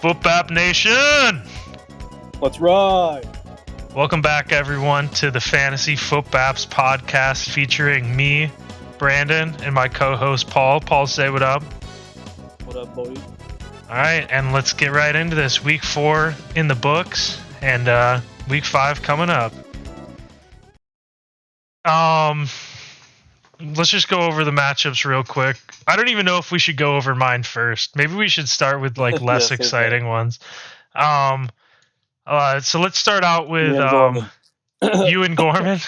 Footbap Nation! Let's ride! Welcome back, everyone, to the Fantasy Footbaps podcast featuring me, Brandon, and my co-host, Paul. Paul, say what up. What up, buddy? All right, and let's get right into this. Week 4 in the books, and Week 5 coming up. Let's just go over the matchups real quick. I don't even know if we should go over mine first. Maybe we should start with like less exciting ones. So let's start out with you and Gorman.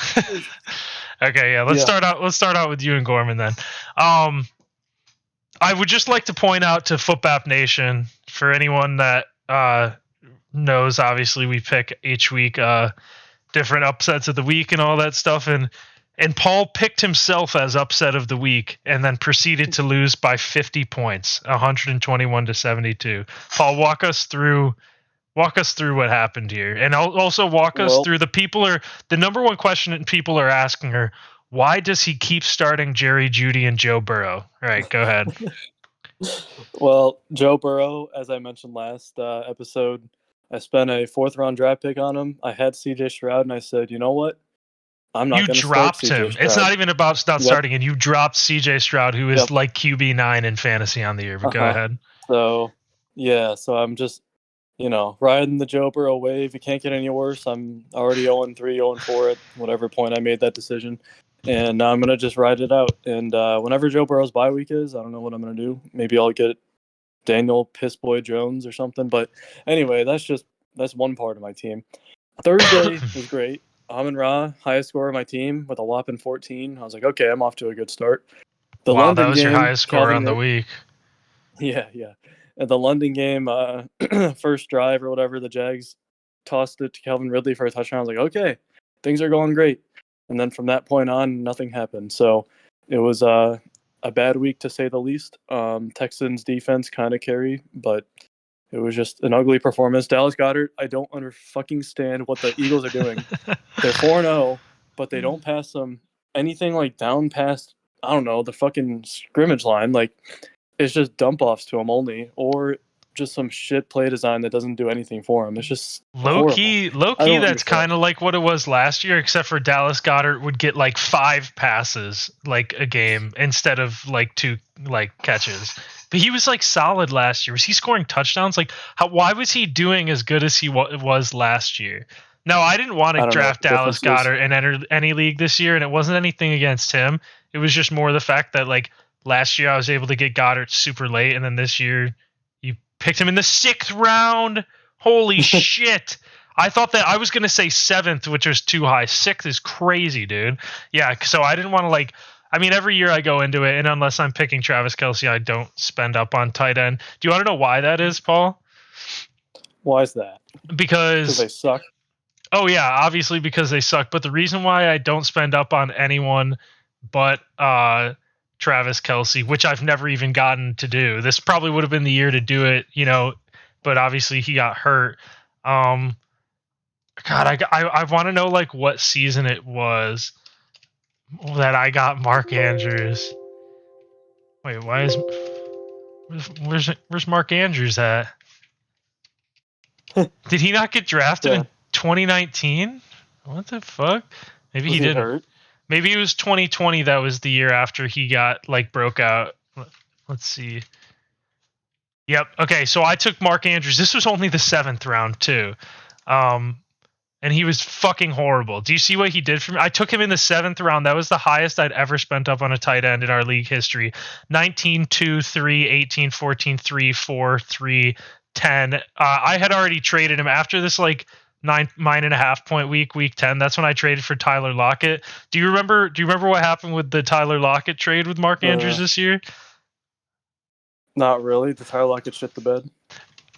Okay, yeah. Let's start out with you and Gorman then. I would just like to point out to Footbap Nation, for anyone that knows, obviously we pick each week different upsets of the week and all that stuff, and Paul picked himself as upset of the week and then proceeded to lose by 50 points, 121 to 72. Paul, walk us through what happened here, and also walk us through the number one question that people are asking are, why does he keep starting Jerry Jeudy and Joe Burrow? All right, go ahead. Well, Joe Burrow, as I mentioned last episode, I spent a 4th round draft pick on him. I had CJ Stroud, and I said, you know what? I'm not going to start CJ him. Stroud. It's not even about starting, and you dropped CJ Stroud, who is like QB9 in fantasy on the year. But go ahead. So I'm just, riding the Joe Burrow wave. It can't get any worse. I'm already 0-3, 0-4 at whatever point I made that decision. And I'm going to just ride it out. And whenever Joe Burrow's bye week is, I don't know what I'm going to do. Maybe I'll get Daniel Pissboy Jones or something. But anyway, that's one part of my team. Thursday was great. Amon-Ra, highest scorer of my team with a whopping 14. I was like, okay, I'm off to a good start. That was your highest score on the week. Yeah. At the London game, first drive or whatever, the Jags tossed it to Calvin Ridley for a touchdown. I was like, okay, things are going great. And then from that point on, nothing happened. So it was a bad week, to say the least. Texans defense kind of carried, but it was just an ugly performance. Dallas Goedert, I don't understand what the Eagles are doing. They're 4-0, but they don't pass them anything like down past, I don't know, the fucking scrimmage line. Like, it's just dump-offs to them only, or just some shit play design that doesn't do anything for them. It's just low-key, that's kind of like what it was last year, except for Dallas Goedert would get like 5 passes like a game instead of like 2 like catches. But he was like solid last year. Was he scoring touchdowns? Like, why was he doing as good as he was last year? No, I didn't want to draft Dallas Goedert and enter any league this year, and it wasn't anything against him. It was just more the fact that like last year I was able to get Goddard super late, and then this year you picked him in the 6th round. Holy shit. I thought that I was going to say 7th, which was too high. 6th is crazy, dude. Yeah, so I didn't want to every year I go into it, and unless I'm picking Travis Kelce, I don't spend up on tight end. Do you want to know why that is, Paul? Why is that? Because they suck. Oh, yeah, obviously because they suck. But the reason why I don't spend up on anyone but Travis Kelce, which I've never even gotten to do. This probably would have been the year to do it, but obviously he got hurt. God, I want to know like what season it was that I got Mark Andrews. Wait, where's Mark Andrews at? Did he not get drafted in 2019? What the fuck? Maybe he didn't. Hurt? Maybe it was 2020. That was the year after he got broke out. Let's see. Yep. Okay. So I took Mark Andrews. This was only the 7th round too. And he was fucking horrible. Do you see what he did for me? I took him in the 7th round. That was the highest I'd ever spent up on a tight end in our league history. 19, 2, 3, 18, 14, 3, 4, 3, 10. I had already traded him after this 9.5 point week 10. That's when I traded for Tyler Lockett. Do you remember what happened with the Tyler Lockett trade with Mark Andrews this year? Not really. Did Tyler Lockett shit the bed?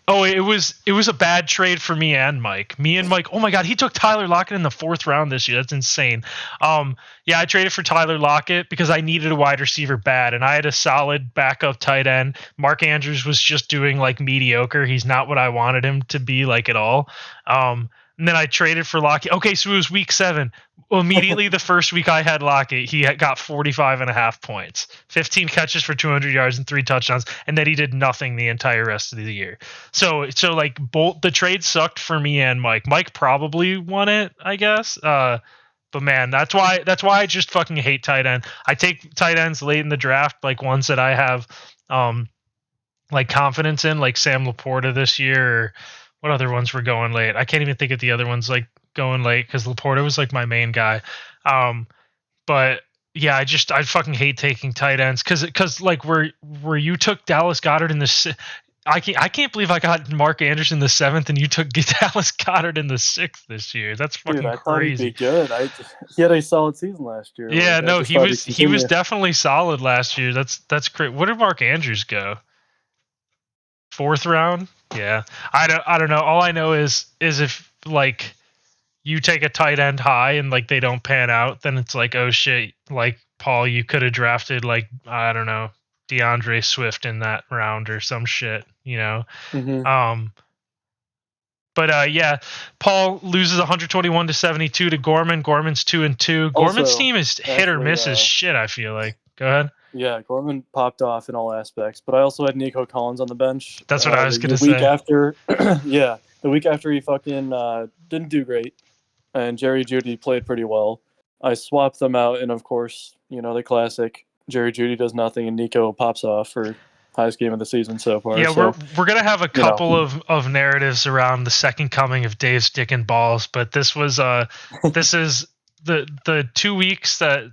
Oh, it was a bad trade for me and Mike. Oh my God, he took Tyler Lockett in the 4th round this year. That's insane. I traded for Tyler Lockett because I needed a wide receiver bad, and I had a solid backup tight end. Mark Andrews was just doing like mediocre. He's not what I wanted him to be like at all. And then I traded for Lockett. Okay, so it was week 7. Well, immediately the first week I had Lockett, he got 45.5 points, 15 catches for 200 yards and 3 touchdowns, and then he did nothing the entire rest of the year. So like both the trade sucked for me and Mike. Mike probably won it, I guess. But man, that's why I just fucking hate tight end. I take tight ends late in the draft, like ones that I have like confidence in, like Sam Laporta this year. Or what other ones were going late? I can't even think of the other ones like going late because Laporta was like my main guy. But yeah, I fucking hate taking tight ends because like where you took Dallas Goedert in the I can't believe I got Mark Anderson the 7th and you took Dallas Goedert in the 6th this year. That's fucking Dude, I crazy. thought he'd be good. He had a solid season last year. Yeah, like, no, he was definitely solid last year. That's great. Where did Mark Andrews go? 4th round? Yeah. I don't know. All I know is if like you take a tight end high and like they don't pan out, then it's like, oh shit, like Paul, you could have drafted like, I don't know, DeAndre Swift in that round or some shit, you know. Mm-hmm. But yeah, Paul loses 121-72 to Gorman. Gorman's 2-2. Gorman's team is hit or miss as shit, I feel like. Go ahead. Yeah, Gorman popped off in all aspects, but I also had Nico Collins on the bench. That's what I was gonna say. The week after he fucking didn't do great, and Jerry Jeudy played pretty well. I swapped them out, and of course, the classic: Jerry Jeudy does nothing, and Nico pops off for highest game of the season so far. Yeah, we're gonna have a couple of narratives around the second coming of Dave's Dick and Balls, but this was this is the 2 weeks that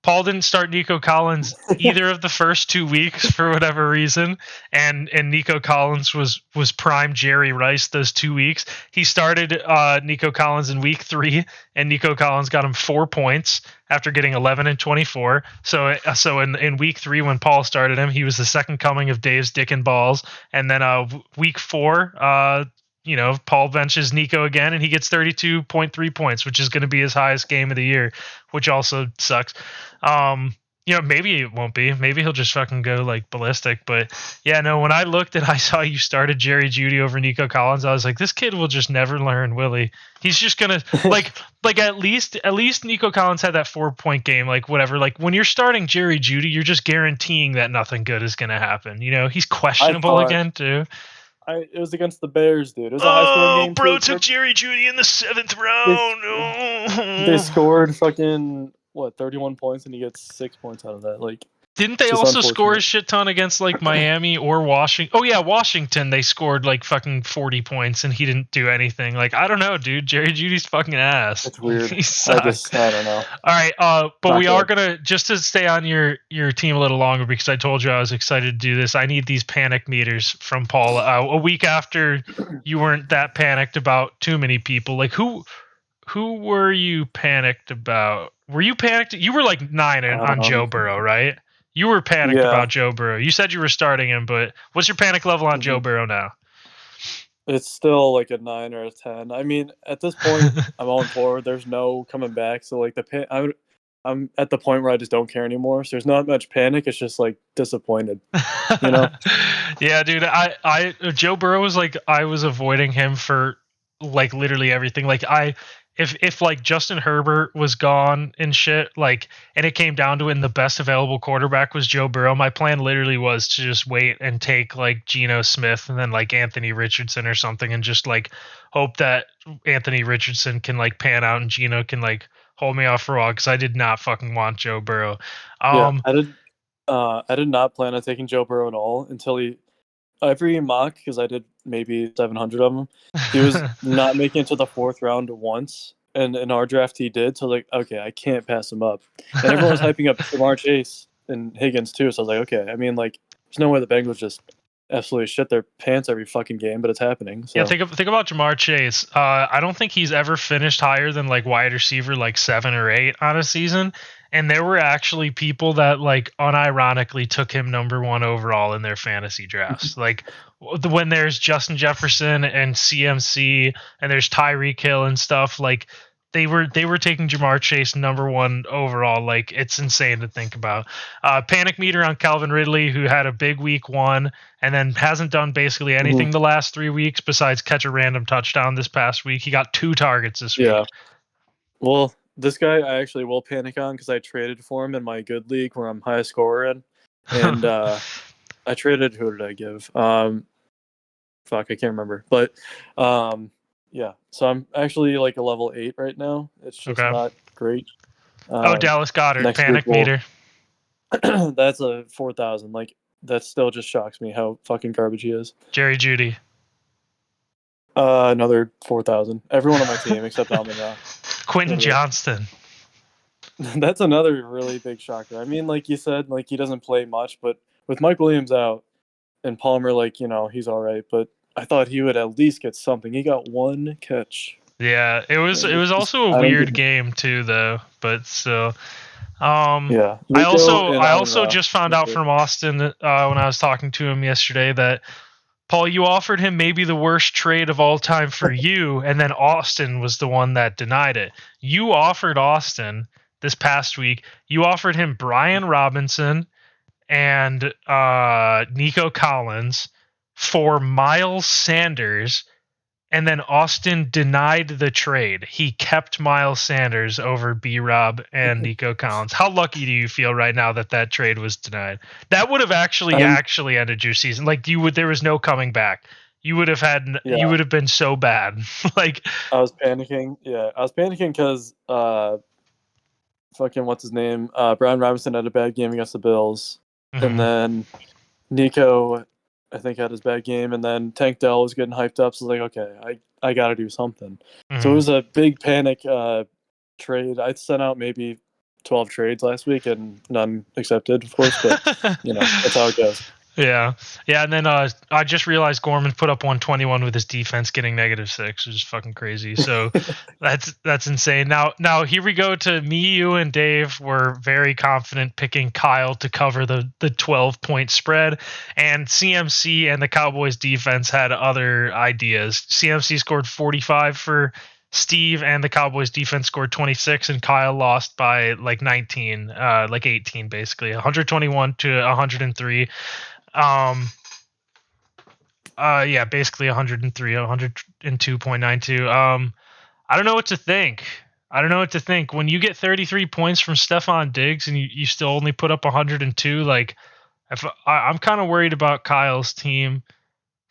Paul didn't start Nico Collins either of the first 2 weeks for whatever reason, and Nico Collins was prime Jerry Rice those 2 weeks. He started Nico Collins in week 3, and Nico Collins got him 4 points after getting 11 and 24. So in week 3 when Paul started him, he was the second coming of Dave's Dick and Balls, and then week 4. Paul benches Nico again, and he gets 32.3 points, which is going to be his highest game of the year, which also sucks. Maybe it won't be. Maybe he'll just fucking go like ballistic. But yeah, no. When I looked and I saw you started Jerry Jeudy over Nico Collins, I was like, this kid will just never learn, will he? He's just gonna like at least Nico Collins had that 4-point game, like whatever. Like when you're starting Jerry Jeudy, you're just guaranteeing that nothing good is gonna happen. He's questionable again too. It was against the Bears, dude. It was a high-scoring game. Bro took Jerry Jeudy in the 7th round. They scored fucking 31 points, and he gets 6 points out of that. Like, didn't they also score a shit ton against like Miami or Washington? Oh yeah, Washington. They scored like fucking 40 points, and he didn't do anything. Like I don't know, dude. Jerry Jeudy's fucking ass. It's weird. He sucks. I don't know. All right, but we are gonna just to stay on your team a little longer because I told you I was excited to do this. I need these panic meters from Paul. A week after you weren't that panicked about too many people. Like who were you panicked about? Were you panicked? You were like 9 on Joe Burrow, right? You were panicked about Joe Burrow. You said you were starting him, but what's your panic level on Joe Burrow now? It's still like a 9 or a 10. I mean, at this point, I'm on forward. There's no coming back. So like I'm at the point where I just don't care anymore. So there's not much panic. It's just like disappointed. Yeah, dude. Joe Burrow was like I was avoiding him for like literally everything. Like if like Justin Herbert was gone and shit, like, and it came down to it and the best available quarterback was Joe Burrow, my plan literally was to just wait and take like Geno Smith and then like Anthony Richardson or something and just like hope that Anthony Richardson can like pan out and Geno can like hold me off for a while because I did not fucking want Joe Burrow. I did not plan on taking Joe Burrow at all until every mock, because I did maybe 700 of them, he was not making it to the 4th round once, and in our draft he did. So I was like, okay, I can't pass him up. And everyone was hyping up Jamar Chase and Higgins too. So I was like, okay, I mean, like, there's no way the Bengals just absolutely shit their pants every fucking game, but it's happening. So. Yeah, think about Jamar Chase. I don't think he's ever finished higher than like wide receiver like 7 or 8 on a season. And there were actually people that like unironically took him number 1 overall in their fantasy drafts. Like when there's Justin Jefferson and CMC and there's Tyreek Hill and stuff, like they were taking Jamar Chase number 1 overall. Like, it's insane to think about. Panic meter on Calvin Ridley, who had a big week 1 and then hasn't done basically anything the last 3 weeks besides catch a random touchdown this past week. He got 2 targets this week. Yeah. Well, this guy I actually will panic on because I traded for him in my good league where I'm highest scorer in, and I traded. Who did I give? Fuck, I can't remember. But yeah. So I'm actually like a level 8 right now. It's just not great. Dallas Goedert, next panic week meter. That's a 4,000. Like, that still just shocks me how fucking garbage he is. Jerry Jeudy. Another 4,000. Everyone on my team except Amon Ra. Quentin Johnston. That's another really big shocker. I mean, like you said, like, he doesn't play much, but with Mike Williams out and Palmer, like, he's all right. But I thought he would at least get something. He got 1 catch. Yeah, it was also a weird game too, though. But still, yeah. I also just found out from Austin when I was talking to him yesterday that, Paul, you offered him maybe the worst trade of all time for you, and then Austin was the one that denied it. You offered Austin this past week. You offered him Brian Robinson and Nico Collins for Miles Sanders, and then Austin denied the trade. He kept Miles Sanders over B-Rob and Nico Collins. How lucky do you feel right now that trade was denied? That would have actually ended your season. Like, there was no coming back. You would have you would have been so bad. Like, I was panicking. Yeah, I was panicking because fucking what's his name? Brian Robinson had a bad game against the Bills, and then Nico, I think, had his bad game, and then Tank Dell was getting hyped up. So I was like, okay, I got to do something. So it was a big panic trade. I sent out maybe 12 trades last week, and none accepted, of course. But that's how it goes. Yeah, and then I just realized Gorman put up 121 with his defense getting -6, which is fucking crazy. So that's insane. Now here we go to me, you, and Dave. Were very confident picking Kyle to cover the 12-point spread, and CMC and the Cowboys defense had other ideas. CMC scored 45 for Steve, and the Cowboys defense scored 26, and Kyle lost by like 19, like 18 basically, 121 to 103. Basically 103, 102.92. I don't know what to think. When you get 33 points from Stephon Diggs and you still only put up 102, like, I'm kind of worried about Kyle's team.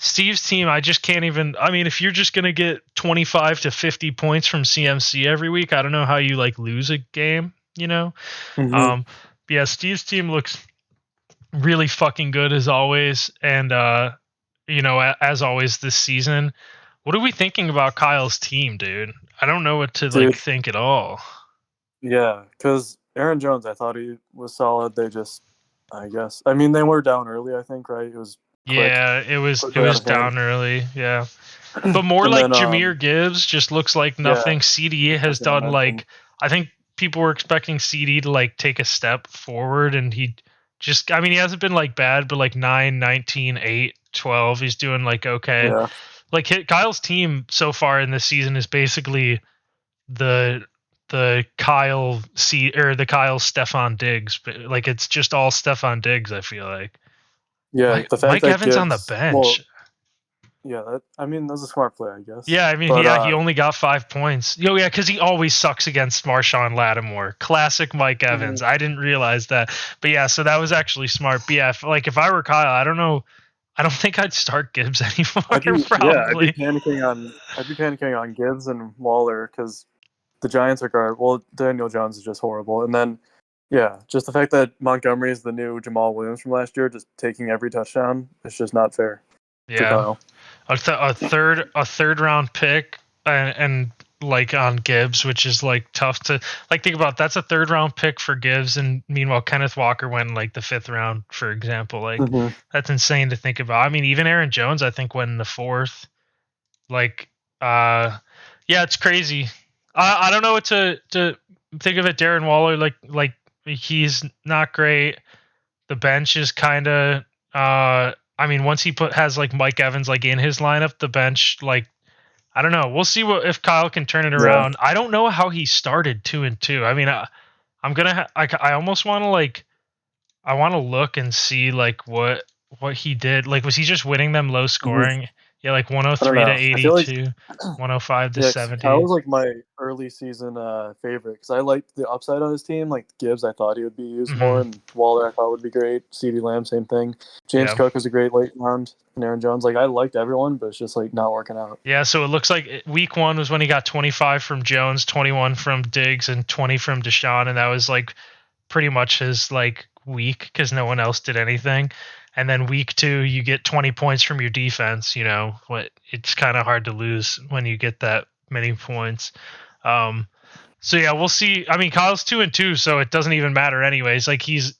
Steve's team, I just can't even. I mean, if you're just gonna get 25 to 50 points from CMC every week, I don't know how you like lose a game. Yeah, Steve's team looks really fucking good as always, and as always this season. What are we thinking about Kyle's team, dude? I don't know what to think at all. Yeah, because Aaron Jones, I thought he was solid. They just, I guess, I mean, they were down early, I think, right? It was quick, it was down early, yeah. But more like then, Jahmyr Gibbs just looks like nothing. CD has done like, I think people were expecting CD to like take a step forward, and he hasn't been like bad, but like 9, 19, 8, 12, he's doing like okay. Yeah. Like Kyle's team so far in this season is basically the Kyle Stephon Diggs, but like it's just all Stephon Diggs, I feel like. Yeah, the fact Mike Evans Gibbs, on the bench. Well, yeah, that's a smart play, I guess. Yeah, I mean, he only got 5 points. Yeah, because he always sucks against Marshawn Lattimore. Classic Mike Evans. I didn't realize that. But yeah, so that was actually smart. But yeah, if I were Kyle, I don't know. I don't think I'd start Gibbs anymore. I'd be panicking on Gibbs and Waller because the Giants are guard. Well, Daniel Jones is just horrible. And then, yeah, just the fact that Montgomery is the new Jamal Williams from last year, just taking every touchdown, it's just not fair. Yeah, a third round pick and like on Gibbs, which is like tough to like think about. That's a third round pick for Gibbs, and meanwhile Kenneth Walker went in like the 5th round, for example. Like that's insane to think about. I mean, even Aaron Jones I think went in the 4th. Like yeah, it's crazy. I don't know what to think of it. Darren Waller, like he's not great. The bench is kind of I mean, once he has like Mike Evans like in his lineup, the bench like I don't know. We'll see if Kyle can turn it around. I don't know how he started 2-2. I mean, I'm gonna. I almost want to like. I want to look and see like what he did. Like, was he just winning them low Mhm. scoring? Yeah, like I don't 103 to know. I feel like 82, 105 to yeah, 'cause Kyle 70. was like my early season favorite because I liked the upside on his team. Like Gibbs, I thought he would be used more, Hmm. and Waller, I thought would be great. CeeDee Lamb, same thing. James Yeah. Cook was a great late round, and Aaron Jones. Like I liked everyone, but it's just like not working out. Yeah, so it looks like week 1 was when he got 25 from Jones, 21 from Diggs, and 20 from Deshaun, and that was like pretty much his like week because no one else did anything. And then week 2, you get 20 points from your defense. You know what? It's kind of hard to lose when you get that many points. Um, so yeah, we'll see. I mean, Kyle's 2-2, so it doesn't even matter anyways. Like he's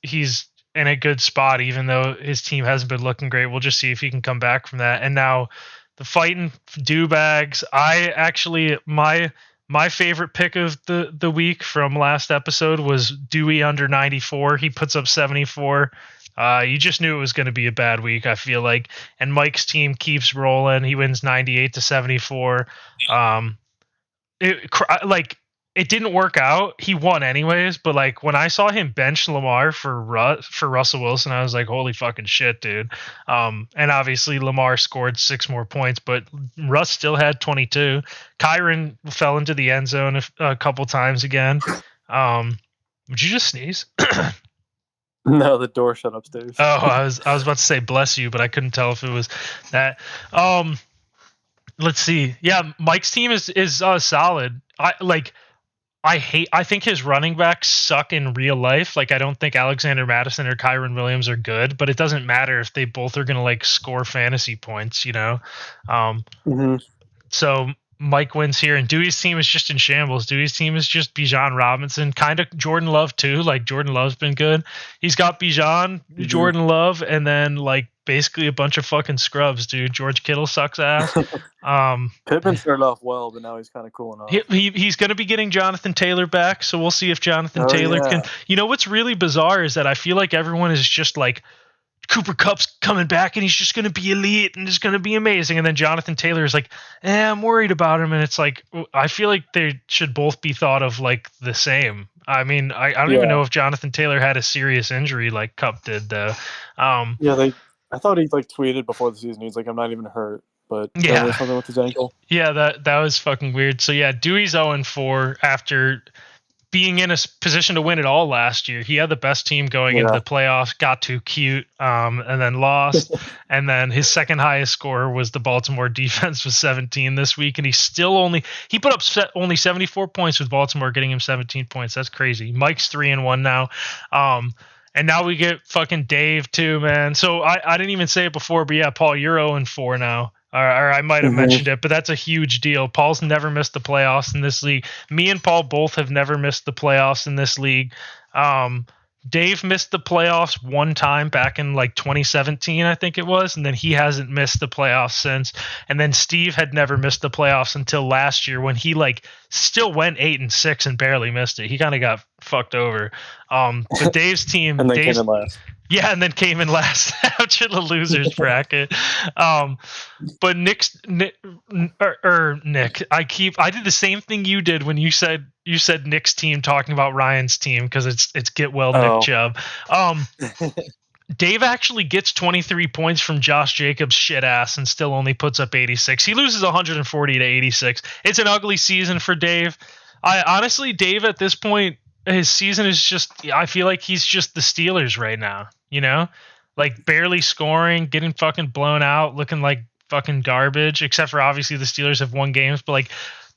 in a good spot, even though his team hasn't been looking great. We'll just see if he can come back from that. And now the fighting do bags. I actually my favorite pick of the week from last episode was Dewey under 94. He puts up 74. You just knew it was going to be a bad week, I feel like. And Mike's team keeps rolling. He wins 98 to 74. Um, like it didn't work out. He won anyways, but like when I saw him bench Lamar for Russell Wilson, I was like, holy fucking shit, dude. And obviously Lamar scored 6 more points, but Russ still had 22. Kyron fell into the end zone a couple times again. Would you just sneeze? No, the door shut upstairs. Oh, I was about to say bless you, but I couldn't tell if it was that. Let's see. Yeah, Mike's team is solid. I think his running backs suck in real life. Like I don't think Alexander Madison or Kyron Williams are good, but it doesn't matter if they both are gonna like score fantasy points, you know. Mm-hmm. So Mike wins here, and Dewey's team is just in shambles. Dewey's team is just Bijan Robinson, kind of Jordan Love too. Like Jordan Love's been good. He's got Bijan, Mm-hmm. Jordan Love, and then like basically a bunch of fucking scrubs, dude. George Kittle sucks ass. Um, Pittman started off well, but now he's kind of cooling off. he's going to be getting Jonathan Taylor back, so we'll see if Jonathan Oh Taylor can. yeah, You know what's really bizarre is that I feel like everyone is just like Cooper Kupp's coming back and he's just going to be elite and it's going to be amazing, and then Jonathan Taylor is like, I'm worried about him, and it's like I feel like they should both be thought of like the same. I mean, I don't even yeah, know if Jonathan Taylor had a serious injury like Cup did though. yeah. I thought he like tweeted before the season. He's like, I'm not even hurt, but then he has Yeah, something with his ankle. yeah, that was fucking weird. So yeah, Dewey's 0-4 after being in a position to win it all last year. He had the best team going into Yeah, the playoffs, got too cute, and then lost. And then his second highest score was the Baltimore defense with 17 this week, and he put up only 74 points with Baltimore, getting him 17 points. That's crazy. Mike's 3-1 now. And now we get fucking Dave too, man. So I didn't even say it before, but yeah, Paul, you're 0-4 now. Or I might have mm-hmm. mentioned it, but that's a huge deal. Paul's never missed the playoffs in this league. Me and Paul both have never missed the playoffs in this league. Dave missed the playoffs one time back in like 2017, I think it was, and then he hasn't missed the playoffs since. And then Steve had never missed the playoffs until last year when he like still went 8-6 and barely missed it. He kind of got fucked over. But Dave's team, And then came in last. yeah, and then came in last after the losers bracket. But Nick, I did the same thing you did when you said Nick's team talking about Ryan's team because it's get well Nick Chubb. Dave actually gets 23 points from Josh Jacobs' shit ass and still only puts up 86. He loses 140 to 86. It's an ugly season for Dave. Dave at this point, his season is just, I feel like he's just the Steelers right now, you know? Like barely scoring, getting fucking blown out, looking like fucking garbage, except for obviously the Steelers have won games, but like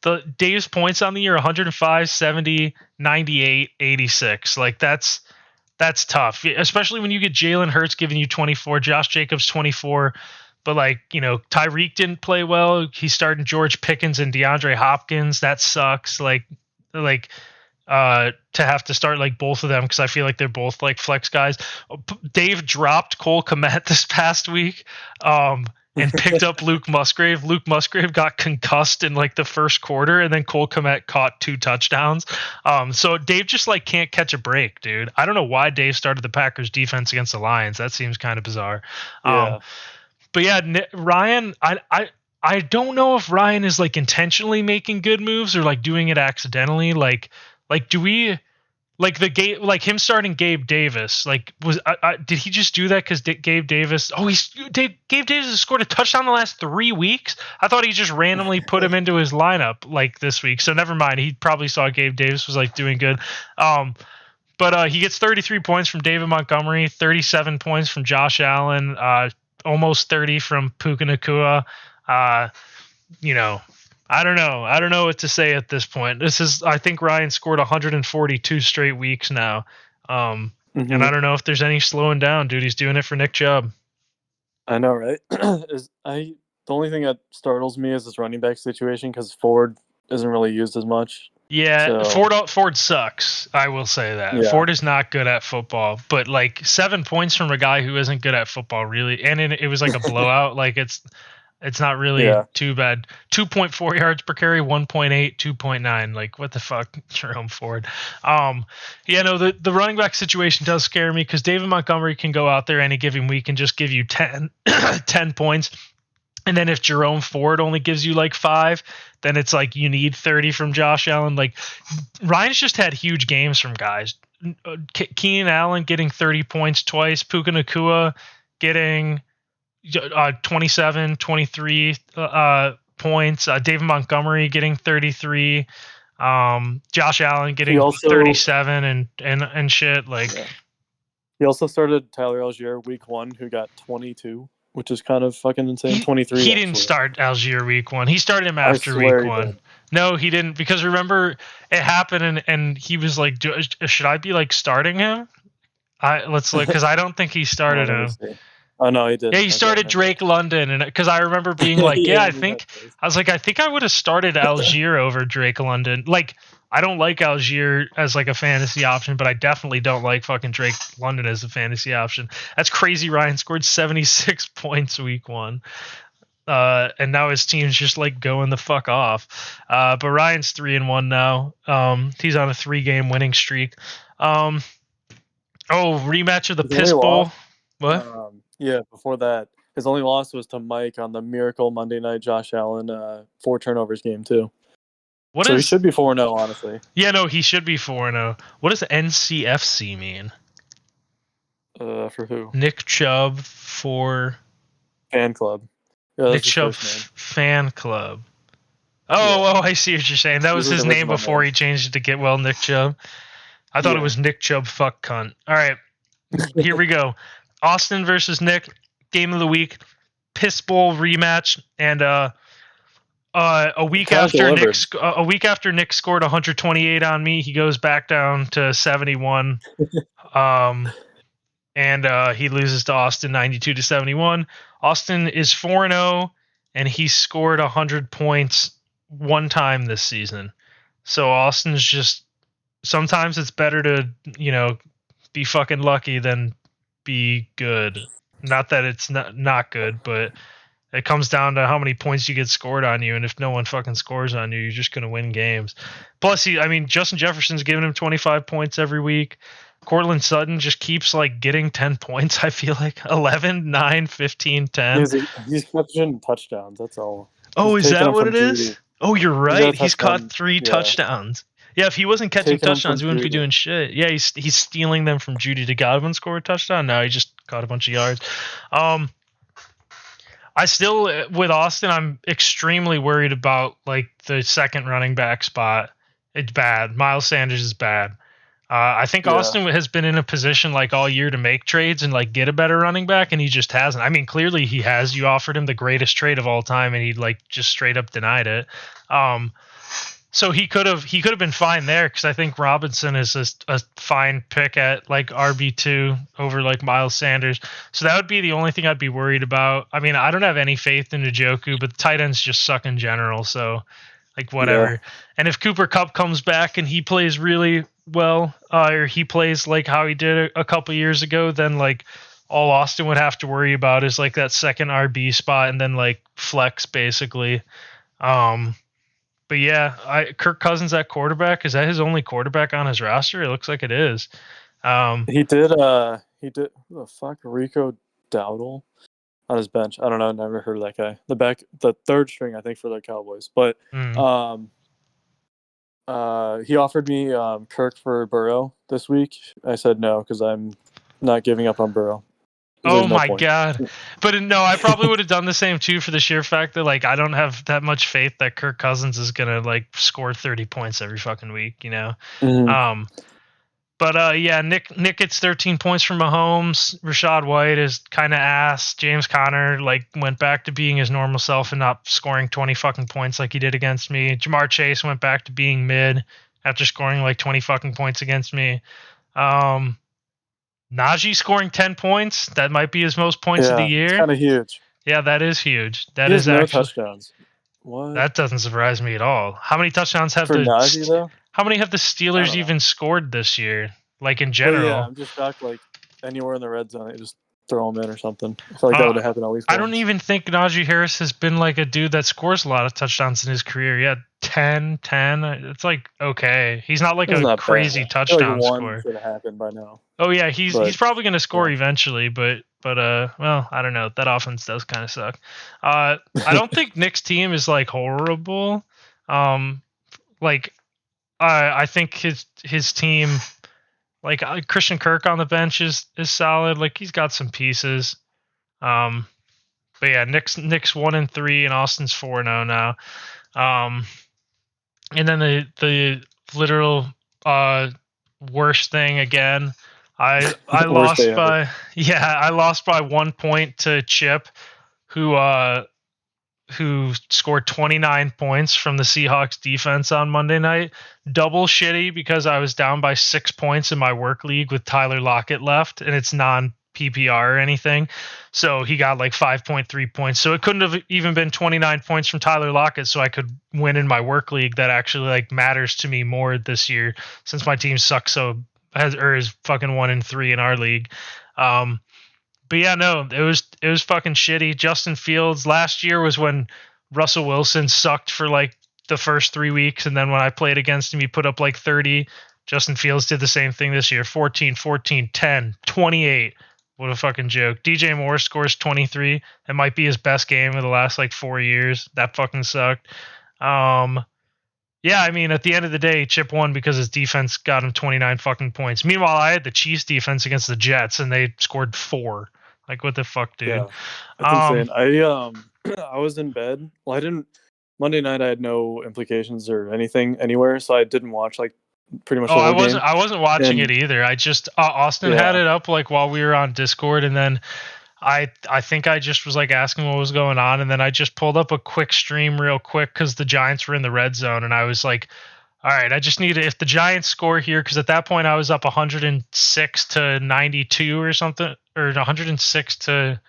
the Dave's points on the year 105, 70, 98, 86. Like that's tough, especially when you get Jalen Hurts giving you 24, Josh Jacobs 24, but like, you know, Tyreek didn't play well. He's starting George Pickens and DeAndre Hopkins. That sucks. Like to have to start like both of them because I feel like they're both like flex guys. Dave dropped Cole Kmet this past week and picked up Luke Musgrave. Luke Musgrave got concussed in like the first quarter, and then Cole Kmet caught 2 touchdowns. So Dave just like can't catch a break, dude. I don't know why Dave started the Packers defense against the Lions. That seems kind of bizarre. Yeah. But yeah, Ryan, I I don't know if Ryan is like intentionally making good moves or like doing it accidentally. Like do we like the game like him starting Gabe Davis? Like did he just do that because Gabe Davis? Oh, Gabe Davis has scored a touchdown the last 3 weeks. I thought he just randomly put him into his lineup like this week. So never mind. He probably saw Gabe Davis was like doing good. But he gets 33 points from David Montgomery, 37 points from Josh Allen, almost 30 from Puka Nacua. You know, I don't know. I don't know what to say at this point. I think Ryan scored 142 straight weeks now. And I don't know if there's any slowing down, dude. He's doing it for Nick Chubb. I know, right? The only thing that startles me is this running back situation because Ford isn't really used as much. Yeah, so. Ford sucks. I will say that. Yeah. Ford is not good at football, but like 7 points from a guy who isn't good at football, really, and it was like a blowout. Like it's not really too bad. 2.4 yards per carry, 1.8, 2.9. Like what the fuck, Jerome Ford. The running back situation does scare me because David Montgomery can go out there any given week and just give you 10 points. And then if Jerome Ford only gives you like 5, then it's like you need 30 from Josh Allen. Like Ryan's just had huge games from guys. Keenan Allen getting 30 points twice. Puka Nacua getting 27, 23 points. David Montgomery getting 33. Josh Allen getting 37 and shit. Like he also started Tyler Algier week 1, who got 22. Which is kind of fucking insane. 23. He didn't start Algier week 1. He started him after week 1. No, he didn't, because remember it happened and he was like, should I be like starting him? Let's look, because I don't think he started him. Oh no, he did. Yeah, he started Drake London, and because I remember being like, I think I would have started Algier over Drake London. Like, I don't like Algier as like a fantasy option, but I definitely don't like fucking Drake London as a fantasy option. That's crazy. Ryan scored 76 points week 1. And now his team's just like going the fuck off. But Ryan's 3-1 now. He's on a 3-game winning streak. Rematch of the Piss Bowl. What? Yeah, before that, his only loss was to Mike on the Miracle Monday Night Josh Allen 4 turnovers game too. He should be 4-0, honestly. Yeah, no, he should be 4-0. What does NCFC mean? For who? Nick Chubb for fan club. Yeah, Nick Chubb fan club. Oh, I see what you're saying. That was his name before he changed it to get well Nick Chubb. I thought it was Nick Chubb fuck cunt. All right, here we go. Austin versus Nick, game of the week, Piss Bowl rematch, and a week after Nick scored 128 on me, he goes back down to 71, and he loses to Austin 92-71. Austin is 4-0, and he scored 100 points one time this season. So Austin's just sometimes it's better to be fucking lucky than be good. Not that it's not good, but it comes down to how many points you get scored on you, and if no one fucking scores on you, you're just gonna win games. Plus, Justin Jefferson's giving him 25 points every week. Cortland Sutton just keeps like getting 10 points. I feel like 11, 9, 15, 10. He's catching touchdowns. That's all. Oh, is that what it is? Oh, you're right. He's caught 3 touchdowns. Yeah, if he wasn't catching touchdowns, he wouldn't be doing shit. Yeah, he's stealing them from Judy. Did Godwin score a touchdown? No, he just caught a bunch of yards. I still, with Austin, I'm extremely worried about like the second running back spot. It's bad. Miles Sanders is bad. I think Austin has been in a position like all year to make trades and like get a better running back, and he just hasn't. I mean, clearly he has. You offered him the greatest trade of all time, and he like just straight up denied it. So he could have been fine there, because I think Robinson is a fine pick at like RB2 over like Miles Sanders. So that would be the only thing I'd be worried about. I mean, I don't have any faith in Njoku, but the tight ends just suck in general. So like whatever. Yeah. And if Cooper Kupp comes back and he plays really well, or he plays like how he did a couple years ago, then like all Austin would have to worry about is like that second RB spot and then like flex basically. But yeah, Kirk Cousins at quarterback. Is that his only quarterback on his roster? It looks like it is. He did who the fuck? Rico Dowdle on his bench. I don't know. Never heard of that guy. The third string, I think, for the Cowboys. But he offered me Kirk for Burrow this week. I said no because I'm not giving up on Burrow. Oh There's no my point. god. But no, I probably would have done the same too for the sheer fact that like I don't have that much faith that Kirk Cousins is gonna like score 30 points every fucking week, you know. Mm-hmm. But yeah, Nick gets 13 points from Mahomes. Rashad White is kind of ass. James Conner like went back to being his normal self and not scoring 20 fucking points like he did against me. Jamar Chase went back to being mid after scoring like 20 fucking points against me. Najee scoring 10 points. That might be his most points of the Yeah, it's year. kind of huge. Yeah, that is huge. That He has is no actually touchdowns. What that doesn't surprise me at all. How many touchdowns have for Najee though? how many have the I Steelers don't know. even scored this year? Like in But yeah, general. I'm just shocked. Like anywhere in the red zone, they just throw him in or something. I feel like that would Uh, have happened at least I don't once. even think Najee Harris has been like a dude that scores a lot of touchdowns in his career. Yeah, 10. It's like okay. He's not like It's a not bad. crazy I feel like touchdown one scorer. should have happened by now. Oh yeah, he's But probably going to score yeah, eventually, but well, I don't know. That offense does kind of suck. I don't think Nick's team is like horrible. Um, like I think his team, like Christian Kirk on the bench is solid. Like he's got some pieces. Um, but yeah, Nick's 1-3 and Austin's 4-0 now. Um, and then the literal worst thing again. I worst day lost ever. by I lost by 1 point to Chip, who scored 29 points from the Seahawks defense on Monday night. Double shitty because I was down by 6 points in my work league with Tyler Lockett left, and it's non PPR or anything. So he got like 5.3 points. So it couldn't have even been 29 points from Tyler Lockett so I could win in my work league that actually like matters to me more this year since my team sucks is fucking 1-3 in our league. But yeah, no, it was fucking shitty. Justin Fields last year was when Russell Wilson sucked for like the first 3 weeks, and then when I played against him, he put up like 30. Justin Fields did the same thing this year: 14, 14, 10, 28. What a fucking joke. DJ Moore scores 23. It might be his best game of the last like 4 years. That fucking sucked. Yeah, I mean, at the end of the day, Chip won because his defense got him 29 fucking points. Meanwhile, I had the Chiefs defense against the Jets, and they scored 4. Like, what the fuck, dude? Yeah, it's insane. I was in bed. Well, I didn't. Monday night, I had no implications or anything anywhere, so I didn't watch like pretty much Oh, the whole game. I wasn't watching it And either. I just Austin had yeah, it up like while we were on Discord, and then I think I just was like asking what was going on, and then I just pulled up a quick stream real quick because the Giants were in the red zone, and I was like, all right, I just need to, if the Giants score here, because at that point I was up 106 to 92 or something, or 106 to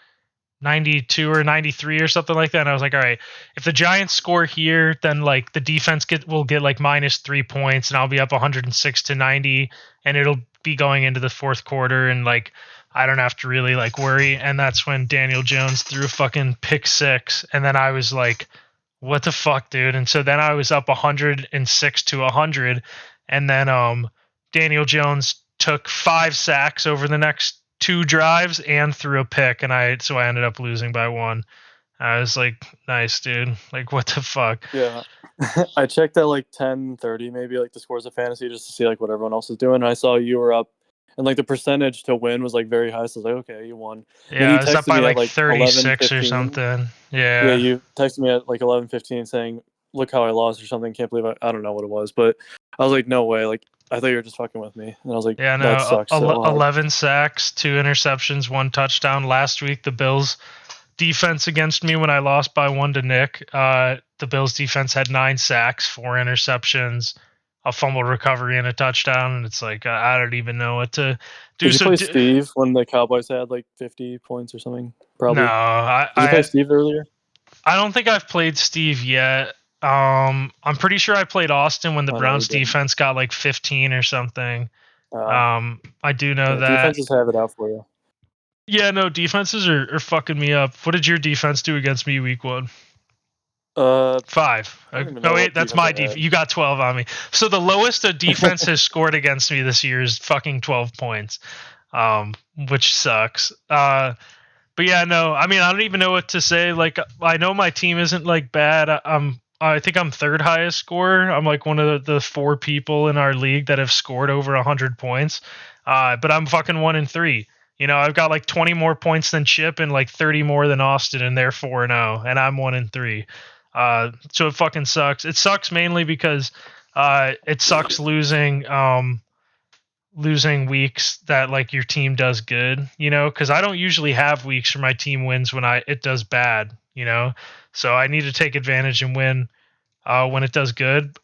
92 or 93 or something like that. And I was like, all right, if the Giants score here, then like the defense will get like -3 points, and I'll be up 106 to 90, and it'll be going into the fourth quarter, and like I don't have to really like worry. And that's when Daniel Jones threw a fucking pick six, and then I was like, what the fuck, dude? And so then I was up 106 to 100, and then Daniel Jones took 5 sacks over the next 2 drives and threw a pick, and I ended up losing by 1. I was like, nice, dude. Like, what the fuck? yeah. I checked at like 10:30, maybe like the scores of fantasy just to see like what everyone else is doing. And I saw you were up, and like the percentage to win was like very high. So I was like, okay, you won. And then Yeah, you I was up texted by me at like like 36 or 11:15. something. Yeah, Yeah. you texted me at like 11:15 saying, "Look how I lost" or something. Can't believe I don't know what it was, but I was like, no way. Like I thought you were just fucking with me, and I was like, Yeah, that no, sucks so hard. 11 sacks, 2 interceptions, 1 touchdown. Last week, the Bills defense against me when I lost by 1 to Nick. The Bills defense had 9 sacks, 4 interceptions, a fumble recovery, and a touchdown. And it's like I don't even know what to do. Did you So play Steve when the Cowboys had like 50 points or something? no, Probably. Did you play Steve earlier? I don't think I've played Steve yet. I'm pretty sure I played Austin when the Oh no, you Browns didn't. defense got like 15 or something. Uh, I do know yeah, that. defenses have it out for you. Yeah, no, defenses are fucking me up. What did your defense do against me week 1? I 5. don't even Oh know wait, what that's defense my I defense. had. You got 12 on me. So the lowest a defense has scored against me this year is fucking 12 points, which sucks. But yeah, no, I mean, I don't even know what to say. Like, I know my team isn't like bad. I think I'm third highest scorer. I'm like one of the 4 people in our league that have scored over 100 points. But I'm fucking 1-3. You know, I've got like 20 more points than Chip and like 30 more than Austin, and they're 4-0, and I'm 1-3. So it fucking sucks. It sucks mainly because it sucks losing weeks that like your team does good, you know, because I don't usually have weeks where my team wins when it does bad, you know. So I need to take advantage and win when it does good.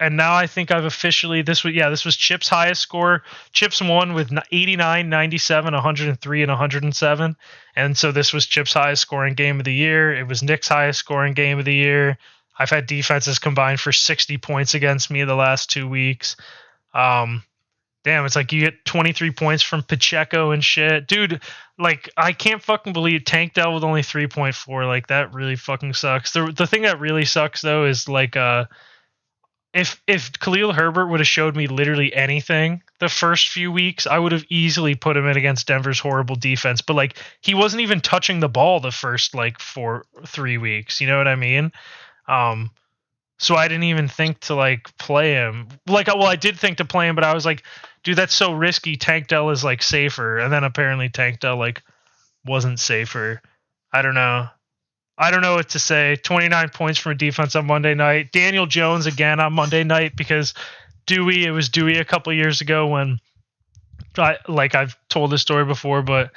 And now I think I've officially this was Chip's highest score. Chip's won with 89, 97, 103, and 107. And so this was Chip's highest scoring game of the year. It was Nick's highest scoring game of the year. I've had defenses combined for 60 points against me the last 2 weeks. Damn, it's like you get 23 points from Pacheco and shit. Dude, like, I can't fucking believe Tank Dell with only 3.4. Like, that really fucking sucks. The thing that really sucks, though, is, like, if Khalil Herbert would have showed me literally anything the first few weeks, I would have easily put him in against Denver's horrible defense. But, like, he wasn't even touching the ball the first, like, 3 weeks. You know what I mean? So I didn't even think to, like, play him. Like, well, I did think to play him, but I was like, dude, that's so risky. Tank Dell is like safer, and then apparently Tank Dell like wasn't safer. I don't know what to say. 29 points from a defense on Monday night. Daniel Jones again on Monday night because it was Dewey a couple years ago when I've told this story before, but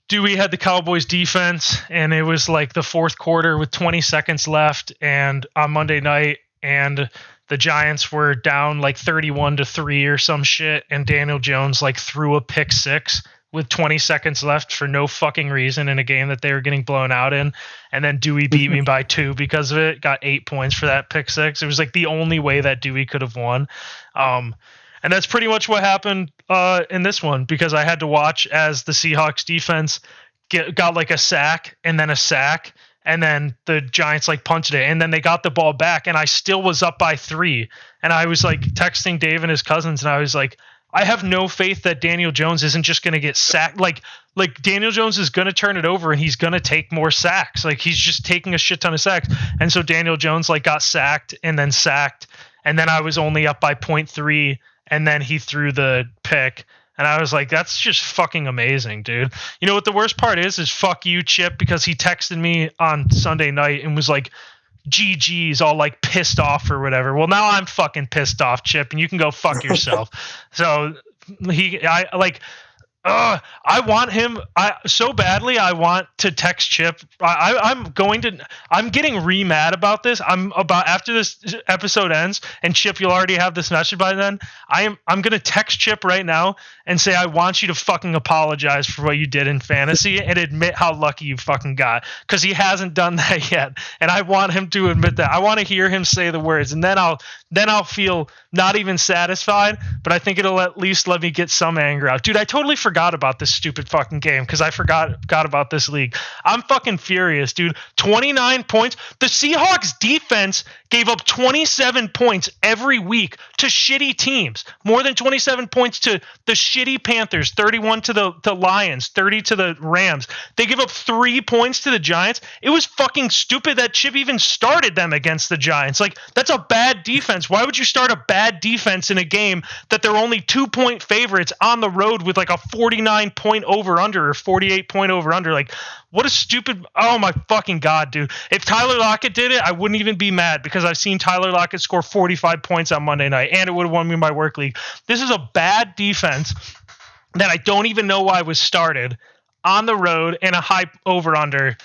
Dewey had the Cowboys defense, and it was like the fourth quarter with 20 seconds left, and on Monday night, and the Giants were down like 31-3 or some shit, and Daniel Jones like threw a pick six with 20 seconds left for no fucking reason in a game that they were getting blown out in. And then Dewey beat me by 2 because of it, got 8 points for that pick six. It was like the only way that Dewey could have won. And that's pretty much what happened in this one, because I had to watch as the Seahawks defense got like a sack and then a sack, and then the Giants like punted it, and then they got the ball back, and I still was up by 3. And I was like texting Dave and his cousins, and I was like, I have no faith that Daniel Jones isn't just going to get sacked. Like Daniel Jones is going to turn it over, and he's going to take more sacks. Like, he's just taking a shit ton of sacks. And so Daniel Jones like got sacked, and then I was only up by 0.3, and then he threw the pick. And I was like, that's just fucking amazing, dude. You know what the worst part is fuck you, Chip, because he texted me on Sunday night and was like, GG's, all like pissed off or whatever. Well, now I'm fucking pissed off, Chip, and you can go fuck yourself. So I want him. I so badly. I want to text Chip. I'm getting re-mad about this. After this episode ends, and Chip, you'll already have this message by then. I'm gonna text Chip right now and say, I want you to fucking apologize for what you did in fantasy and admit how lucky you fucking got, because he hasn't done that yet, and I want him to admit that. I want to hear him say the words, and then I'll feel not even satisfied, but I think it'll at least let me get some anger out. Dude, I totally forgot about this stupid fucking game because I forgot about this league. I'm fucking furious, dude. 29 points. The Seahawks defense gave up 27 points every week to shitty teams. More than 27 points to the shitty Panthers, 31 to the Lions, 30 to the Rams. They give up 3 points to the Giants. It was fucking stupid that Chip even started them against the Giants. Like, that's a bad defense. Why would you start a bad defense in a game that they're only 2-point favorites on the road with like a 49-point over-under or 48-point over-under? Like, what a stupid... Oh, my fucking God, dude. If Tyler Lockett did it, I wouldn't even be mad, because I've seen Tyler Lockett score 45 points on Monday night, and it would have won me my work league. This is a bad defense that I don't even know why was started on the road in a high over-under,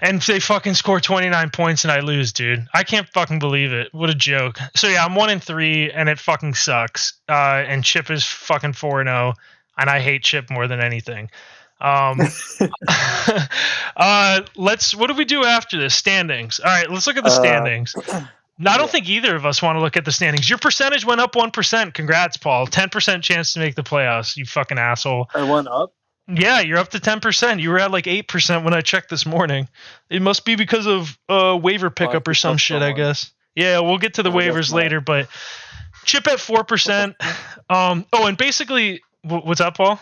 and they fucking score 29 points and I lose, dude. I can't fucking believe it. What a joke. So yeah, I'm 1-3, and it fucking sucks. And Chip is fucking 4-0, and I hate Chip more than anything. What do we do after this? Standings. All right, let's look at the standings. I don't think either of us want to look at the standings. Your percentage went up 1%. Congrats, Paul. 10% chance to make the playoffs, you fucking asshole. I went up? Yeah, you're up to 10%. You were at like 8% when I checked this morning. It must be because of waiver pickup or some shit, I guess. Yeah, we'll get to the waivers later, but Chip at 4%. And basically, what's up, Paul?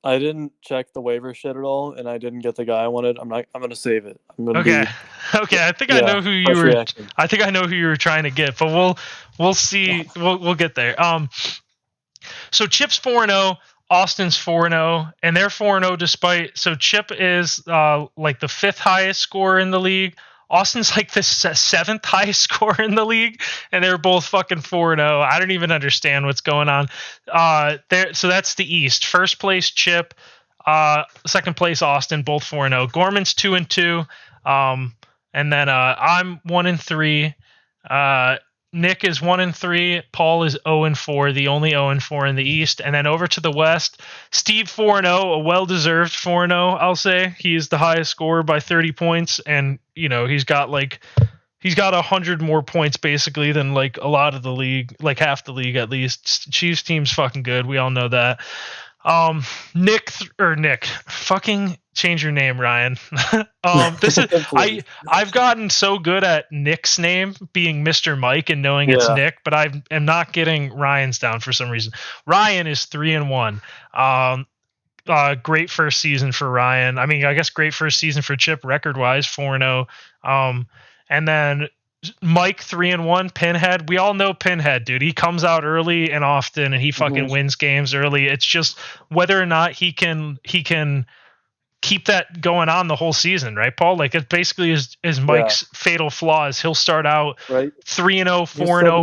I didn't check the waiver shit at all, and I didn't get the guy I wanted. I'm gonna save it. I'm gonna Okay. be Okay, I think I know who you fresh were reaction. I think I know who you were trying to get, but we'll see. We'll get there. So Chip's 4-0, Austin's 4-0, and they're 4-0 despite. So Chip is like the 5th highest scorer in the league. Austin's like the 7th highest scorer in the league, and they're both fucking 4-0. I don't even understand what's going on. So that's the East. First place Chip, second place Austin, both 4-0. Gorman's 2-2, and then I'm 1-3. Nick is 1-3. Paul is 0-4, the only 0-4 in the East. And then over to the West, Steve 4-0, a well-deserved 4-0, I'll say. He's the highest scorer by 30 points, and he's got 100 more points basically than like a lot of the league, like half the league at least. Chiefs team's fucking good. We all know that. Nick, fucking change your name, Ryan. This is I've gotten so good at Nick's name being Mr. Mike and knowing it's Nick, but I am not getting Ryan's down for some reason. Ryan is 3-1. Great first season for Ryan. I mean, I guess great first season for Chip record wise, 4-0. And then Mike 3-1, Pinhead. We all know Pinhead, dude. He comes out early and often, and he fucking wins games early. It's just whether or not he can keep that going on the whole season, right, Paul? Like it basically is Mike's fatal flaw is he'll start out 3-0, 4-0,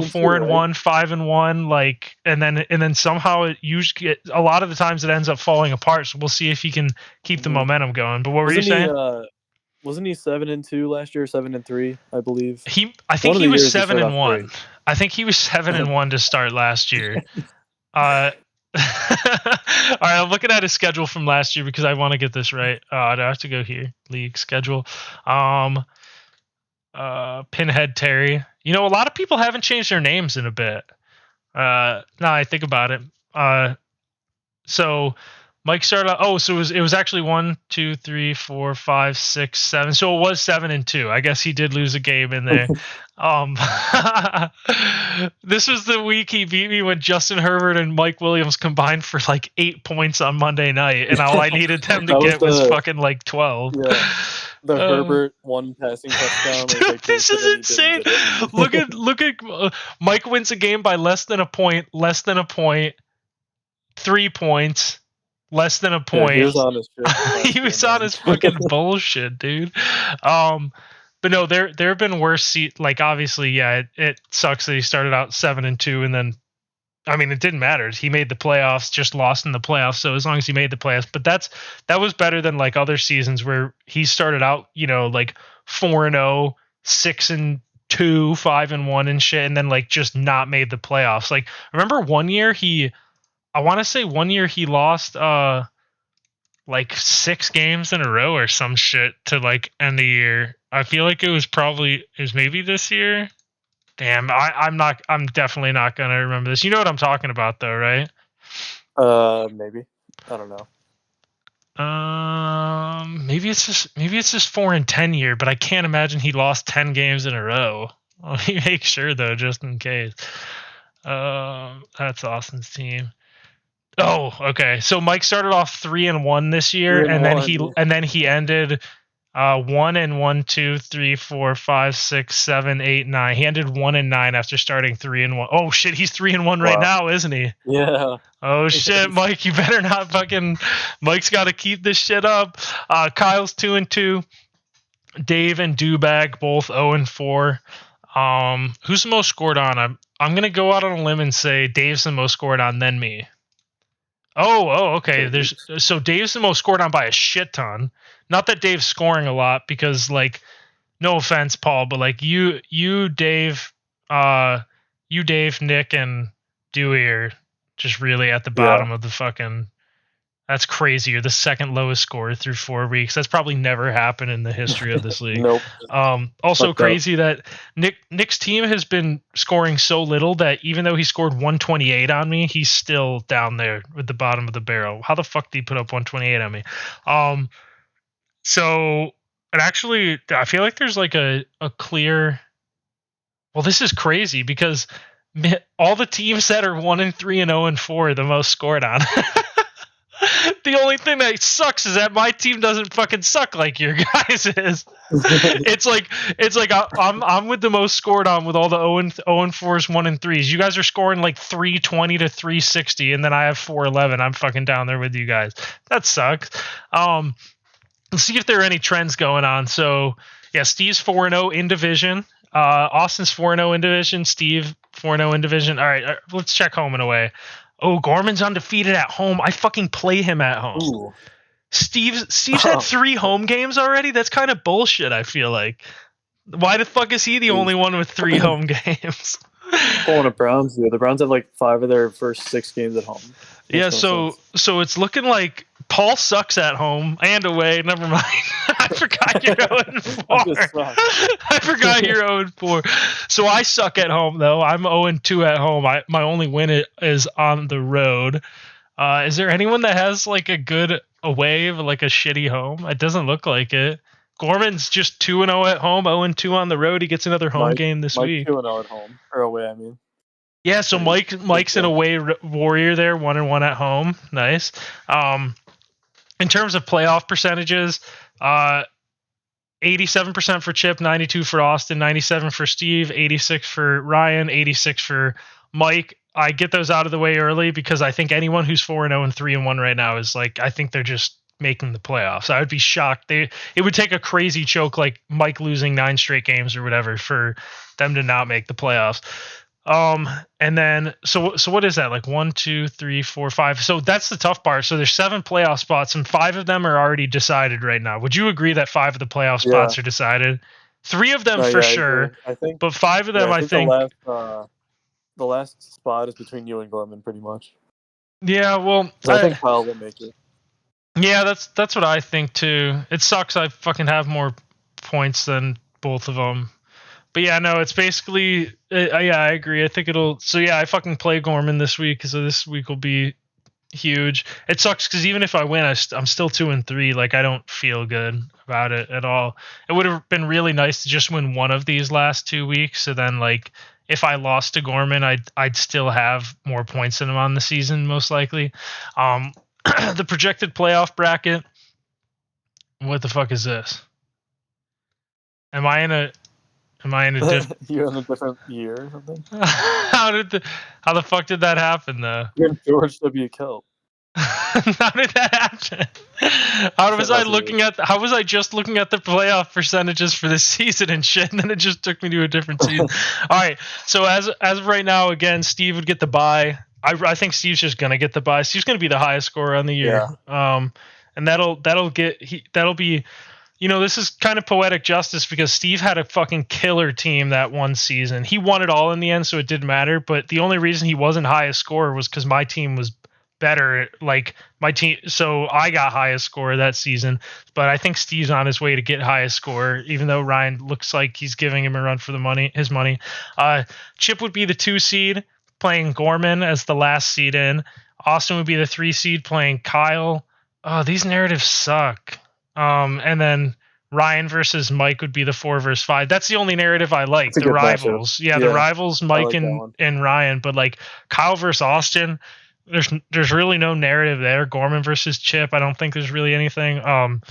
4-1, 5-1, like, and then somehow it usually a lot of the times it ends up falling apart. So we'll see if he can keep the momentum going. But what were you saying? Wasn't he 7-2 last year? 7-3, I believe. I think he was 7-1. I think he was 7-1 to start last year. All right, I'm looking at his schedule from last year because I want to get this right. Do I have to go here? League schedule. Pinhead Terry. A lot of people haven't changed their names in a bit. Now I think about it. So Mike started out, so it was actually 1, 2, 3, 4, 5, 6, 7. So it was 7-2. I guess he did lose a game in there. This was the week he beat me when Justin Herbert and Mike Williams combined for like 8 points on Monday night, and all I needed them to get was fucking like 12. Yeah. The Herbert one passing touchdown. Dude, this is insane. Look at Mike wins a game by less than a point, 3 points. Less than a point. Yeah, he was on his shit. He was on his fucking bullshit, dude. But no, there have been worse. Like obviously, yeah, it sucks that he started out 7-2, and then, I mean, it didn't matter. He made the playoffs, just lost in the playoffs. So as long as he made the playoffs, but that was better than like other seasons where he started out, like 4-0, 6-2, 5-1, and shit, and then like just not made the playoffs. Like remember one year I want to say one year he lost like 6 games in a row or some shit to like end the year. I feel like it was maybe this year. Damn, I'm definitely not gonna remember this. You know what I'm talking about though, right? Maybe. I don't know. Maybe it's just 4-10 year, but I can't imagine he lost 10 games in a row. Let me make sure though, just in case. That's Austin's team. Oh, okay. So Mike started off 3-1 this year, and then he ended 1-1, 2, 3, 4, 5, 6, 7, 8, 9. He ended 1-9 after starting 3-1. Oh shit, he's 3-1 right now, isn't he? Yeah. Oh shit, Mike, you better not fucking. Mike's got to keep this shit up. Kyle's 2-2. Dave and Dewbag both 0-4. Who's the most scored on? I'm gonna go out on a limb and say Dave's the most scored on, then me. Oh, okay. So Dave's the most scored on by a shit ton. Not that Dave's scoring a lot, because like, no offense, Paul, but like you, Dave, Nick, and Dewey are just really at the bottom of the fucking. That's crazy. You're the second lowest scorer through 4 weeks. That's probably never happened in the history of this league. Nope. Also crazy that Nick's team has been scoring so little that even though he scored 128 on me, he's still down there with the bottom of the barrel. How the fuck did he put up 128 on me? So it actually, I feel like there's like a clear. Well, this is crazy because all the teams that are 1-3 and 0-4 are the most scored on. The only thing that sucks is that my team doesn't fucking suck like your guys is. It's like I'm with the most scored on with all the 0-4s, 1 and 3s. You guys are scoring like 320 to 360, and then I have 411. I'm fucking down there with you guys. That sucks. Let's see if there are any trends going on. So yeah, Steve's 4-0 in division. Austin's 4-0 in division. Steve 4-0 in division. All right, let's check home and away. Oh, Gorman's undefeated at home. I fucking play him at home. Ooh. Steve's had 3 home games already. That's kind of bullshit. I feel like. Why the fuck is he the only one with 3 home games? Pulling a Browns, dude. The Browns have like 5 of their first 6 games at home. Makes no sense. So it's looking like Paul sucks at home and away. Never mind. I forgot you're 0-4. I forgot you're 0-4. So I suck at home though. I'm 0-2 at home. My only win is on the road. Is there anyone that has like a good away of like a shitty home? It doesn't look like it. Gorman's just 2-0 at home, 0-2 on the road. He gets another home game this week. 2-0 at home or away, I mean. Yeah, so Mike's an away warrior there, 1-1 at home. Nice. In terms of playoff percentages, 87% for Chip, 92 for Austin, 97 for Steve, 86 for Ryan, 86 for Mike. I get those out of the way early because I think anyone who's 4-0 and 3-1 right now is like, I think they're just making the playoffs. I would be shocked. It would take a crazy choke like Mike losing 9 straight games or whatever for them to not make the playoffs. And then so what is that, like 1, 2, 3, 4, 5? So that's the tough part. So there's 7 playoff spots and 5 of them are already decided right now. Would you agree that 5 of the playoff spots are decided? 3 of them for sure. I think, but 5 of them, I think the last spot is between you and Gorman, pretty much. Yeah, well, I think Kyle will make it. Yeah, that's what I think too. It sucks I fucking have more points than both of them. But yeah, no, it's basically yeah, I agree. I think it'll. So yeah, I fucking play Gorman this week, so this week will be huge. It sucks because even if I win, I'm still 2-3. Like I don't feel good about it at all. It would have been really nice to just win one of these last 2 weeks, so then like if I lost to Gorman, I'd still have more points than him on the season most likely. The projected playoff bracket. What the fuck is this? Am I in a different? You're in a different year or something. How the fuck did that happen though? You're in George W. Kelp. How did that happen? How was I just looking at the playoff percentages for this season and shit, and then it just took me to a different season. All right, so as of right now, again, Steve would get the bye. I think Steve's just gonna get the bye. Steve's gonna be the highest scorer on the year. Yeah. And that'll be, you know, this is kind of poetic justice because Steve had a fucking killer team that one season. He won it all in the end, so it didn't matter. But the only reason he wasn't highest scorer was because my team was better. Like my team, so I got highest score that season. But I think Steve's on his way to get highest score, even though Ryan looks like he's giving him a run for his money. Chip would be the 2 seed, playing Gorman as the last seed in. Austin would be the 3 seed, playing Kyle. Oh, these narratives suck. And then Ryan versus Mike would be the 4 versus 5. That's the only narrative I like. The rivals. Yeah, the rivals, Mike like and Ryan. But like Kyle versus Austin, there's really no narrative there. Gorman versus Chip, I don't think there's really anything. And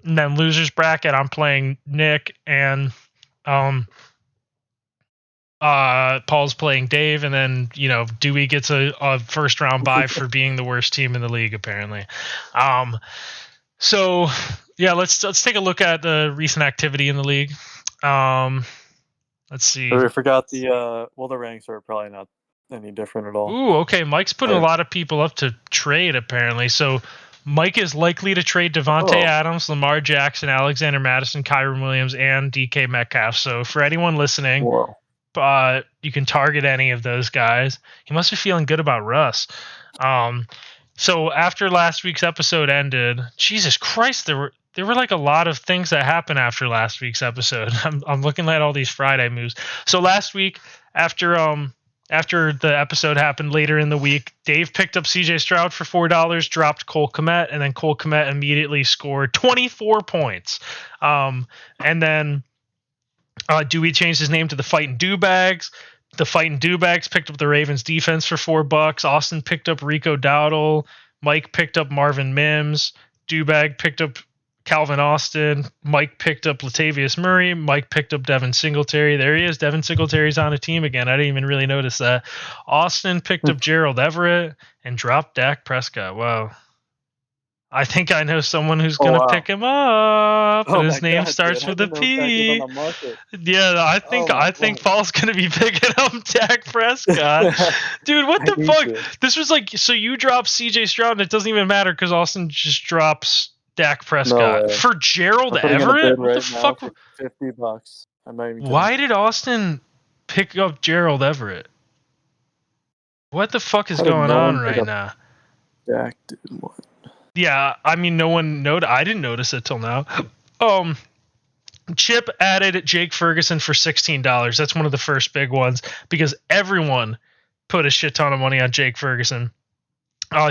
then losers bracket, I'm playing Nick and Paul's playing Dave, and then Dewey gets a first round bye for being the worst team in the league apparently. So yeah, let's take a look at the recent activity in the league. Let's see. We forgot the ranks are probably not any different at all. Ooh, okay. Mike's putting a lot of people up to trade apparently. So Mike is likely to trade Devontae Adams, Lamar Jackson, Alexander Madison, Kyron Williams, and DK Metcalf. So for anyone listening, you can target any of those guys. He must be feeling good about Russ. So after last week's episode ended, Jesus Christ, there were like a lot of things that happened after last week's episode. I'm looking at all these Friday moves. So last week, after the episode happened later in the week, Dave picked up CJ Stroud for $4, dropped Cole Kmet, and then Cole Kmet immediately scored 24 points. And then Dewey changed his name to the Fightin' Dewbags. The Fightin' Dewbags picked up the Ravens defense for $4. Austin picked up Rico Dowdle. Mike picked up Marvin Mims. Dewbag picked up Calvin Austin. Mike picked up Latavius Murray. Mike picked up Devin Singletary. There he is. Devin Singletary's on a team again. I didn't even really notice that. Austin picked up Gerald Everett and dropped Dak Prescott. Wow. I think I know someone who's going to pick him up, and his name starts with a P. Yeah, I think Paul's going to be picking up Dak Prescott. Dude, what the fuck? This was like, so you drop CJ Stroud, and it doesn't even matter because Austin just drops Dak Prescott for Gerald Everett. What the fuck? $50. I'm not even kidding. Why did Austin pick up Gerald Everett? What the fuck is going on right now? Dak did what? Yeah, I mean, no one noticed. I didn't notice it till now. Chip added Jake Ferguson for $16. That's one of the first big ones because everyone put a shit ton of money on Jake Ferguson.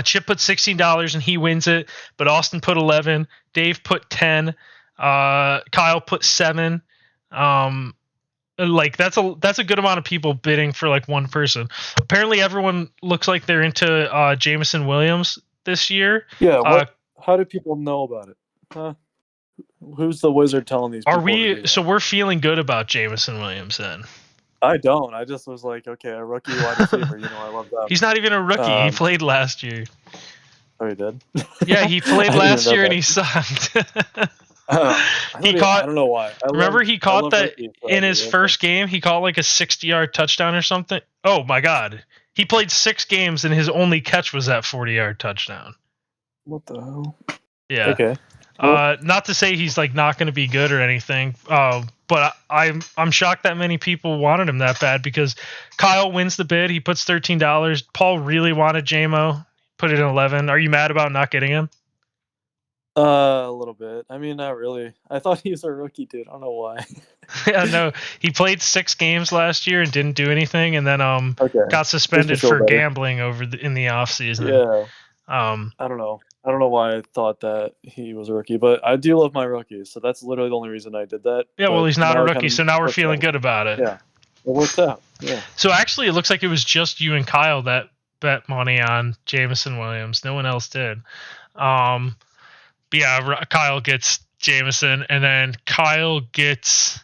Chip put $16 and he wins it, but Austin put 11. Dave put 10. Kyle put 7. Like that's a good amount of people bidding for like one person. Apparently, everyone looks like they're into Jameson Williams this year. Yeah. How do people know about it? Huh? Who's the wizard telling these people? So we're feeling good about Jameson Williams then? I don't. I just was like, okay, a rookie wide receiver. I love that. He's not even a rookie. He played last year. Oh, he did? Yeah, he played last year and he sucked. I don't know why. Remember he caught that in his first game. He caught like a 60-yard touchdown or something. Oh my god. He played 6 games and his only catch was that 40-yard touchdown. What the hell? Yeah. Okay. Not to say he's like not going to be good or anything, but I'm shocked that many people wanted him that bad because Kyle wins the bid. He puts $13. Paul really wanted JMO, put it in 11. Are you mad about not getting him? A little bit. I mean, not really. I thought he was a rookie, dude. I don't know why. Yeah, no. He played 6 games last year and didn't do anything, and then got suspended for gambling in the off season. Yeah. I don't know. I don't know why I thought that he was a rookie, but I do love my rookies, so that's literally the only reason I did that. Yeah, well, he's not a rookie, so now we're feeling good about it. Yeah, it worked out. Yeah. So actually, it looks like it was just you and Kyle that bet money on Jameson Williams. No one else did. Yeah, Kyle gets Jameson, and then Kyle gets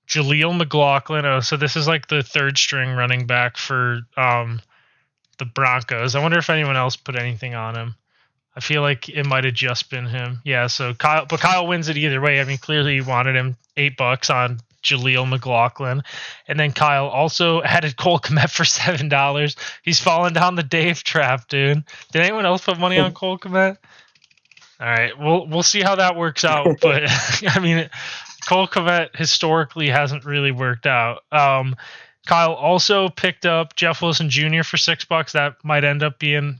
Jaleel McLaughlin. Oh, so this is like the third string running back for the Broncos. I wonder if anyone else put anything on him. I feel like it might have just been him. Yeah, so Kyle wins it either way. I mean, clearly he wanted him $8 on Jaleel McLaughlin. And then Kyle also added Cole Kmet for $7. He's falling down the Dave trap, dude. Did anyone else put money on Cole Kmet? All right, we'll see how that works out. But I mean, Cole Kmet historically hasn't really worked out. Kyle also picked up Jeff Wilson Jr. for $6. That might end up being,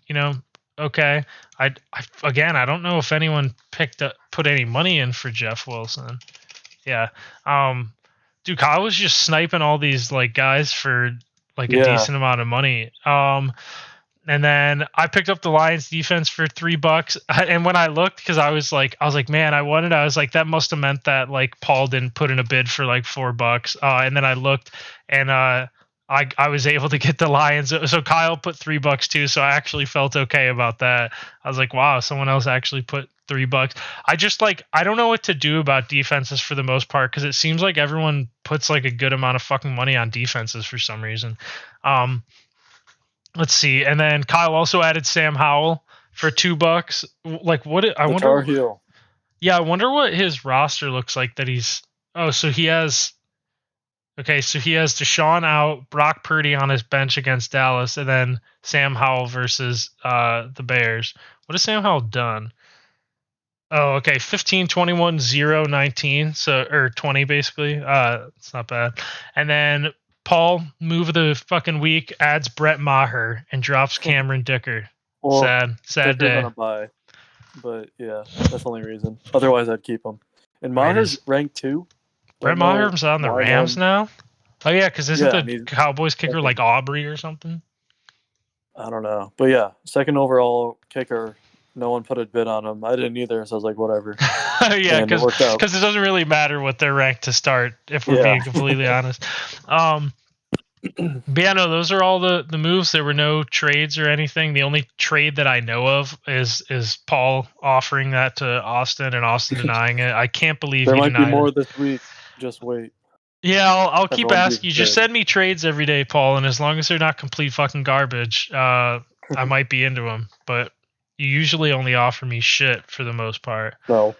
okay. I don't know if anyone put any money in for Jeff Wilson. Yeah. Dude, Kyle was just sniping all these like guys for like a decent amount of money. And then I picked up the Lions defense for $3. And when I looked, because I was like, man, I was like, that must have meant that like Paul didn't put in a bid for like $4. And then I looked and I was able to get the Lions. So Kyle put $3 too. So I actually felt okay about that. I was like, wow, someone else actually put $3. I don't know what to do about defenses for the most part, because it seems like everyone puts like a good amount of fucking money on defenses for some reason. Let's see. And then Kyle also added Sam Howell for $2. Like what? I wonder. Tar Heel. Yeah, I wonder what his roster looks like that he's. Oh, so he has. Okay, so he has Deshaun out, Brock Purdy on his bench against Dallas, and then Sam Howell versus the Bears. What has Sam Howell done? Oh, okay, 15, 21, 0, 19, or 20 basically. It's not bad. And then Paul, move of the fucking week, adds Brett Maher and drops Cameron Dicker. Well, sad day. On a bye, but yeah, that's the only reason. Otherwise, I'd keep him. And Maher's ranked 2. Brett Maher's on the Rams now? Oh, yeah, because isn't the Cowboys kicker like Aubrey or something? I don't know. But yeah, second overall kicker. No one put a bid on him. I didn't either, so I was like, whatever. Yeah, because it doesn't really matter what they're ranked to start, if we're being completely honest. But yeah, no, those are all the moves. There were no trades or anything. The only trade that I know of is Paul offering that to Austin and Austin denying it. I can't believe There he might be denied it. more this week. Just wait. Yeah, I'll keep Everyone be asking you. Just prepared. send me trades every day, Paul, and as long as they're not complete fucking garbage, I might be into them. But you usually only offer me shit for the most part. No.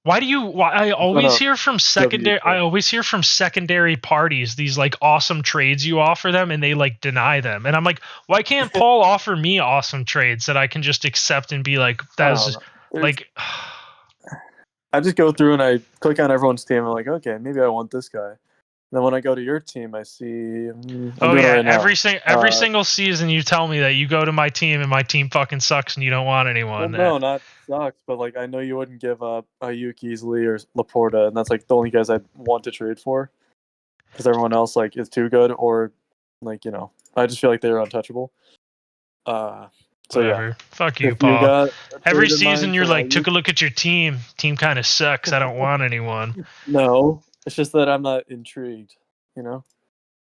Why do you? Why I It's always hear from W secondary? I thing. always hear from secondary parties these like awesome trades you offer them, and they like deny them. And I'm like, why can't Paul offer me awesome trades that I can just accept and be like, I don't that's know. There's, like, I just go through and I click on everyone's team. I'm like, okay, maybe I want this guy. Then when I go to your team, I see I'm oh doing it yeah, right now. every single season you tell me that you go to my team and my team fucking sucks and you don't want Well, anyone. no, not sucks, but like I know you wouldn't give up Ayuk easily or Laporta, and that's like the only guys I'd want to trade for because everyone else like is too good or like I just feel like they're untouchable. So yeah, Whatever. Fuck you, if you Paul. got a Every trade in season mind you're for like, Ayuk, took a look at your team. Team kind of sucks. I don't want anyone. no, it's just that I'm not intrigued. You know,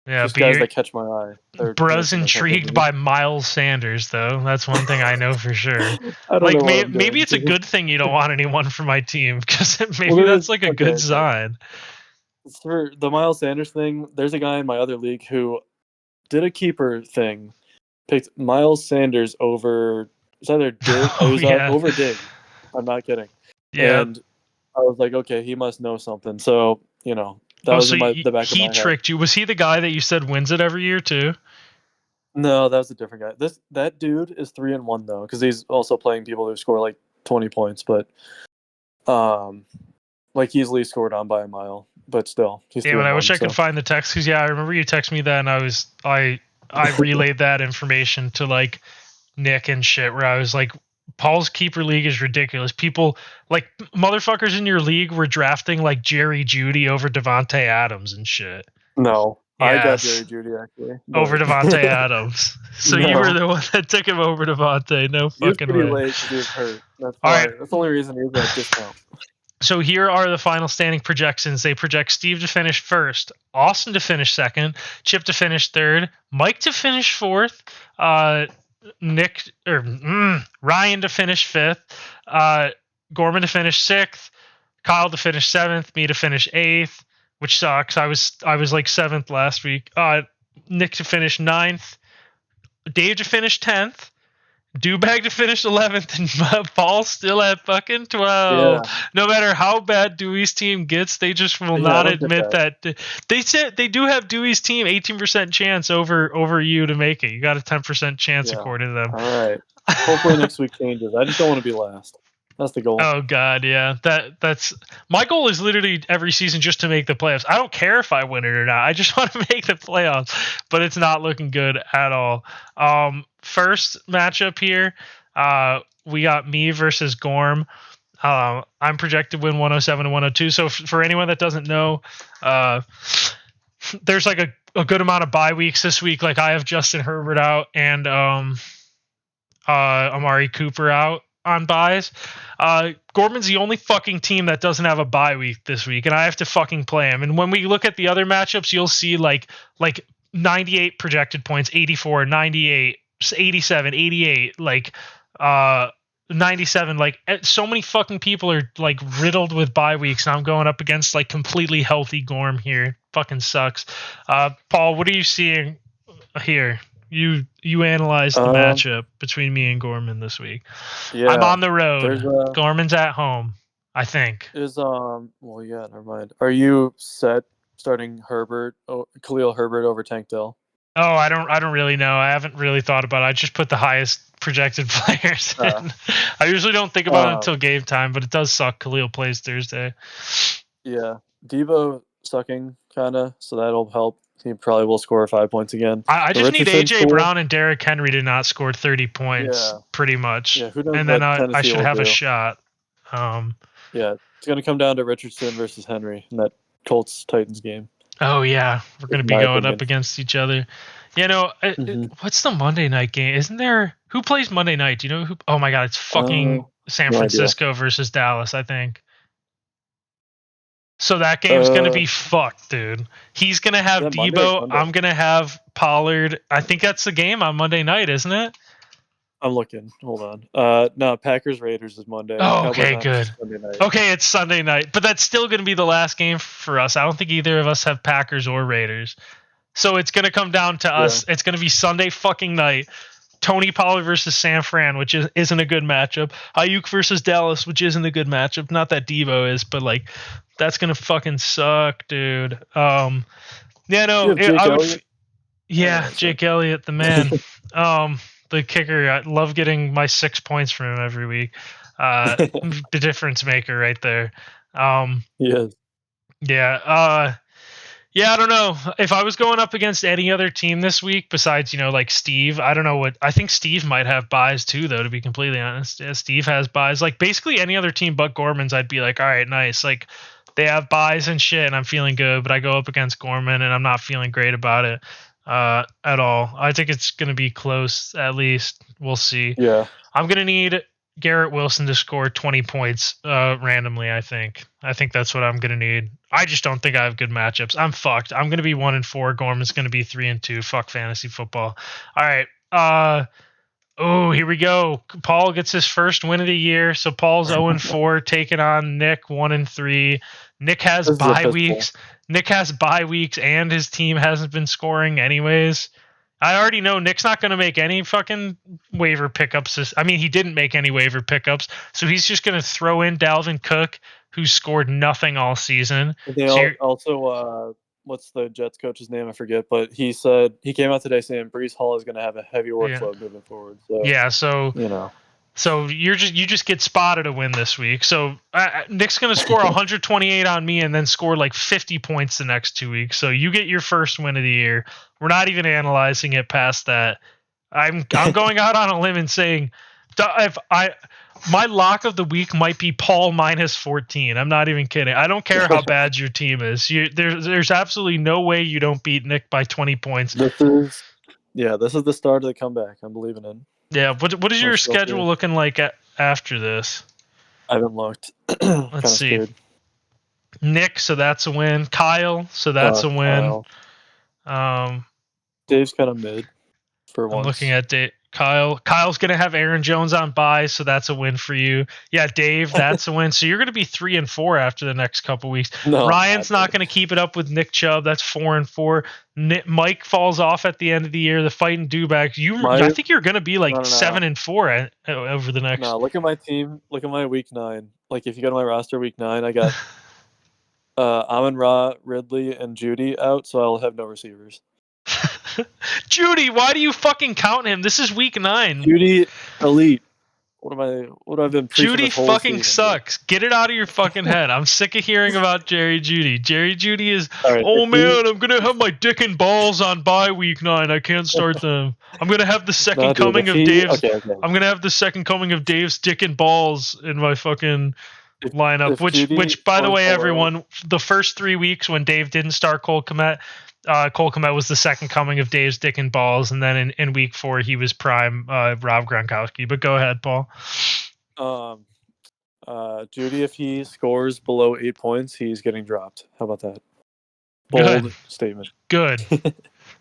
Yeah, just but guys you're that catch my eye. They're Bruh's handsome or something. intrigued by Miles Sanders, though. That's one thing I know for sure. I don't know Like, what I'm maybe doing. it's a good thing you don't want anyone from my team, because Well, maybe there that's is like a okay. good Okay. sign. For the Miles Sanders thing, there's a guy in my other league who did a keeper thing, picked Miles Sanders over it's either Dig. It Oh, was yeah. over Dig. I'm not kidding. Yeah. And I was like, okay, he must know something. So that Oh, was so in the back of he my head. tricked you. Was he the guy that you said wins it every year, too? No, that was a different guy. That dude is 3-1 though, because he's also playing people who score like 20 points, but um, like easily scored on by a mile. But still, he's Damn three it, and I wish one. I could So find the text, because, yeah, I remember you text me that, and I relayed that information to, like, Nick and shit, where I was like, Paul's keeper league is ridiculous. People like motherfuckers in your league were drafting like Jerry Judy over Devonte Adams and shit. no, I got Yes, Jerry Judy actually, over but Devonte Adams. So you were no. the one that took him over Devonte. No He was fucking pretty way. late because he was hurt. That's All right. why. That's the only reason he was at a discount. So here are the final standing projections. They project Steve to finish first, Austin to finish second, Chip to finish third, Mike to finish fourth, uh, Nick or Ryan to finish fifth, uh, Gorman to finish sixth, Kyle to finish seventh, me to finish eighth, which sucks. I was like seventh last week. Nick to finish ninth, Dave to finish 10th, Dewbag to finish 11th, and Paul still at fucking 12. Yeah, No matter how bad Dewey's team gets, they just will yeah, I not don't get admit that. that. They said they do have Dewey's team 18% chance over you to make it. You got a 10% chance Yeah. according to them. All right. Hopefully next week changes. I just don't want to be last. That's the goal. Oh god, yeah. That's my goal is literally every season just to make the playoffs. I don't care if I win it or not. I just want to make the playoffs, but it's not looking good at all. First matchup here, we got me versus Gorm. I'm projected to win 107 to 102. So for anyone that doesn't know, there's like a good amount of bye weeks this week. Like I have Justin Herbert out and Amari Cooper out on buys. Gorman's the only fucking team that doesn't have a bye week this week, and I have to fucking play him. And when we look at the other matchups, you'll see like 98 projected points, 84, 98, 87, 88, like 97. Like so many fucking people are like riddled with bye weeks, and I'm going up against like completely healthy Gorm here. Fucking sucks. Paul, what are you seeing here? You analyzed the Um, matchup between me and Gorman this week. I'm yeah. on the road. There's a Gorman's at home, I think. is well yeah, never mind. Are you set starting Khalil Herbert over Tank Dell? Oh, I don't really know. I haven't really thought about it. I just put the highest projected players Uh, in. I usually don't think about it until um game time, but it does suck. Khalil plays Thursday. yeah. Debo sucking kinda, so that'll help. He probably will score 5 points again. I But just need Richardson's AJ cool. Brown and Derrick Henry to not score 30 points, Yeah. pretty much, Yeah, who knows and then what I Tennessee should will have a do. shot. Um, Yeah. It's gonna come down to Richardson versus Henry in that Colts Titans game, oh yeah, we're in gonna be my going up opinion. against each other. You know, Hmm. what's the Monday night game? Isn't there who plays Monday night? Do you know who? Oh my god, it's fucking Oh, San no idea. Francisco versus Dallas. I think So that game's gonna be fucked, dude. He's gonna have Debo. I'm gonna have Pollard. I think that's the game on Monday night, isn't it? I'm looking. Hold on. No, Packers Raiders is Monday. Oh, okay, Cowboys good. Sunday night. Okay, it's Sunday night, but that's still gonna be the last game for us. I don't think either of us have Packers or Raiders. So it's gonna come down to us. It's gonna be Sunday fucking night. Tony Pollard versus San Fran, which isn't a good matchup. Ayuk versus Dallas, which isn't a good matchup. Not that Devo is, but like that's gonna fucking suck, dude. Yeah, no, Jake Elliott, the man. The kicker. I love getting my 6 points from him every week. The difference maker right there. Yes. Yeah. Yeah, I don't know. If I was going up against any other team this week besides, like Steve, I don't know what. I think Steve might have buys too, though, to be completely honest. Yeah, Steve has buys. Like, basically any other team but Gorman's, I'd be like, all right, nice. Like, they have buys and shit, and I'm feeling good, but I go up against Gorman, and I'm not feeling great about it at all. I think it's going to be close, at least. We'll see. Yeah. I'm going to need Garrett Wilson to score 20 points randomly, I think. I think that's what I'm going to need. I just don't think I have good matchups. I'm fucked. I'm going to be 1-4. Gorman's going to be 3-2. Fuck fantasy football. All right. Here we go. Paul gets his first win of the year. So Paul's 0-4, taking on Nick 1-3. Nick has bye weeks. Nick has bye weeks, and his team hasn't been scoring anyways. I already know Nick's not going to make any fucking waiver pickups. I mean, he didn't make any waiver pickups, so he's just going to throw in Dalvin Cook, who scored nothing all season. Also, what's the Jets coach's name? I forget, but he said he came out today saying Breece Hall is going to have a heavy workload moving forward. So So you just get spotted a win this week. So Nick's going to score 128 on me and then score like 50 points the next 2 weeks. So you get your first win of the year. We're not even analyzing it past that. I'm going out on a limb and saying my lock of the week might be Paul minus 14. I'm not even kidding. I don't care how bad your team is. There's absolutely no way you don't beat Nick by 20 points. This is the start of the comeback. I'm believing in. Yeah, what is your schedule looking like after this? I haven't looked. Let's see. Scared. Nick, so that's a win. Kyle, so that's a win. Dave's kind of mid for once. I'm looking at Dave. Kyle's going to have Aaron Jones on bye, so that's a win for you. Yeah, Dave, that's a win. So you're going to be 3-4 after the next couple weeks. No, Ryan's not going to keep it up with Nick Chubb. That's 4-4. Mike falls off at the end of the year. The fighting dewback. I think you're going to be like 7-4 over the next. No, look at my team. Look at my week 9. Like if you go to my roster week 9, I got Amon-Ra, Ridley, and Judy out, so I'll have no receivers. Judy, why do you fucking count him? This is week 9. Judy, elite. What have I been preaching? Judy fucking sucks. Get it out of your fucking head. I'm sick of hearing about Jerry Judy. Jerry Judy is, I'm gonna have my dick and balls on bye week 9. I can't start them. I'm gonna have the second coming of Dave's. I'm gonna have the second coming of Dave's dick and balls in my fucking lineup. Which, by the way, everyone, the first 3 weeks when Dave didn't start Cole Kmet was the second coming of Dave's dick and balls, and then in week 4 he was prime Rob Gronkowski. But go ahead, Paul. Judy, if he scores below 8 points, he's getting dropped. How about that? Bold statement. Good.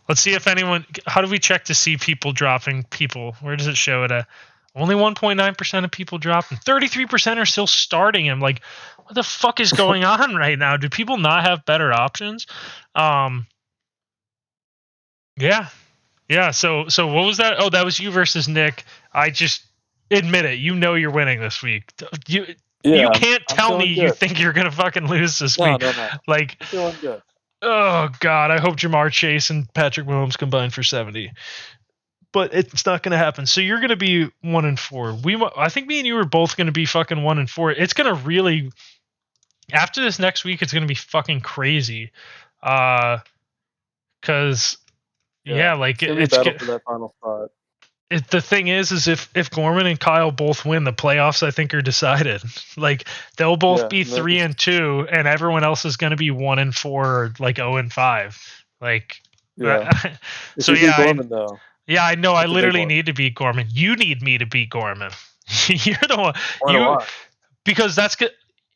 Let's see if anyone. How do we check to see people dropping people? Where does it show it at? Only 1.9% of people dropped, and 33% are still starting him. Like, what the fuck is going on right now? Do people not have better options? Yeah. So what was that? Oh, that was you versus Nick. I just admit it. You know you're winning this week. You can't tell me you think you're gonna fucking lose this week. No. Like, I'm feeling good. Oh God, I hope Jamar Chase and Patrick Mahomes combine for 70. But it's not gonna happen. So you're gonna be 1-4. I think me and you are both gonna be fucking 1-4. It's gonna really, after this next week, it's gonna be fucking crazy. Because. Yeah, like it's battle for that final spot. The thing is if Gorman and Kyle both win, the playoffs I think are decided. Like they'll both be 3-2, and everyone else is going to be 1-4 or like 0-5. Like, so yeah, Gorman, though. Yeah, I know. I literally need to beat Gorman. You need me to beat Gorman. You're the one. Because that's good.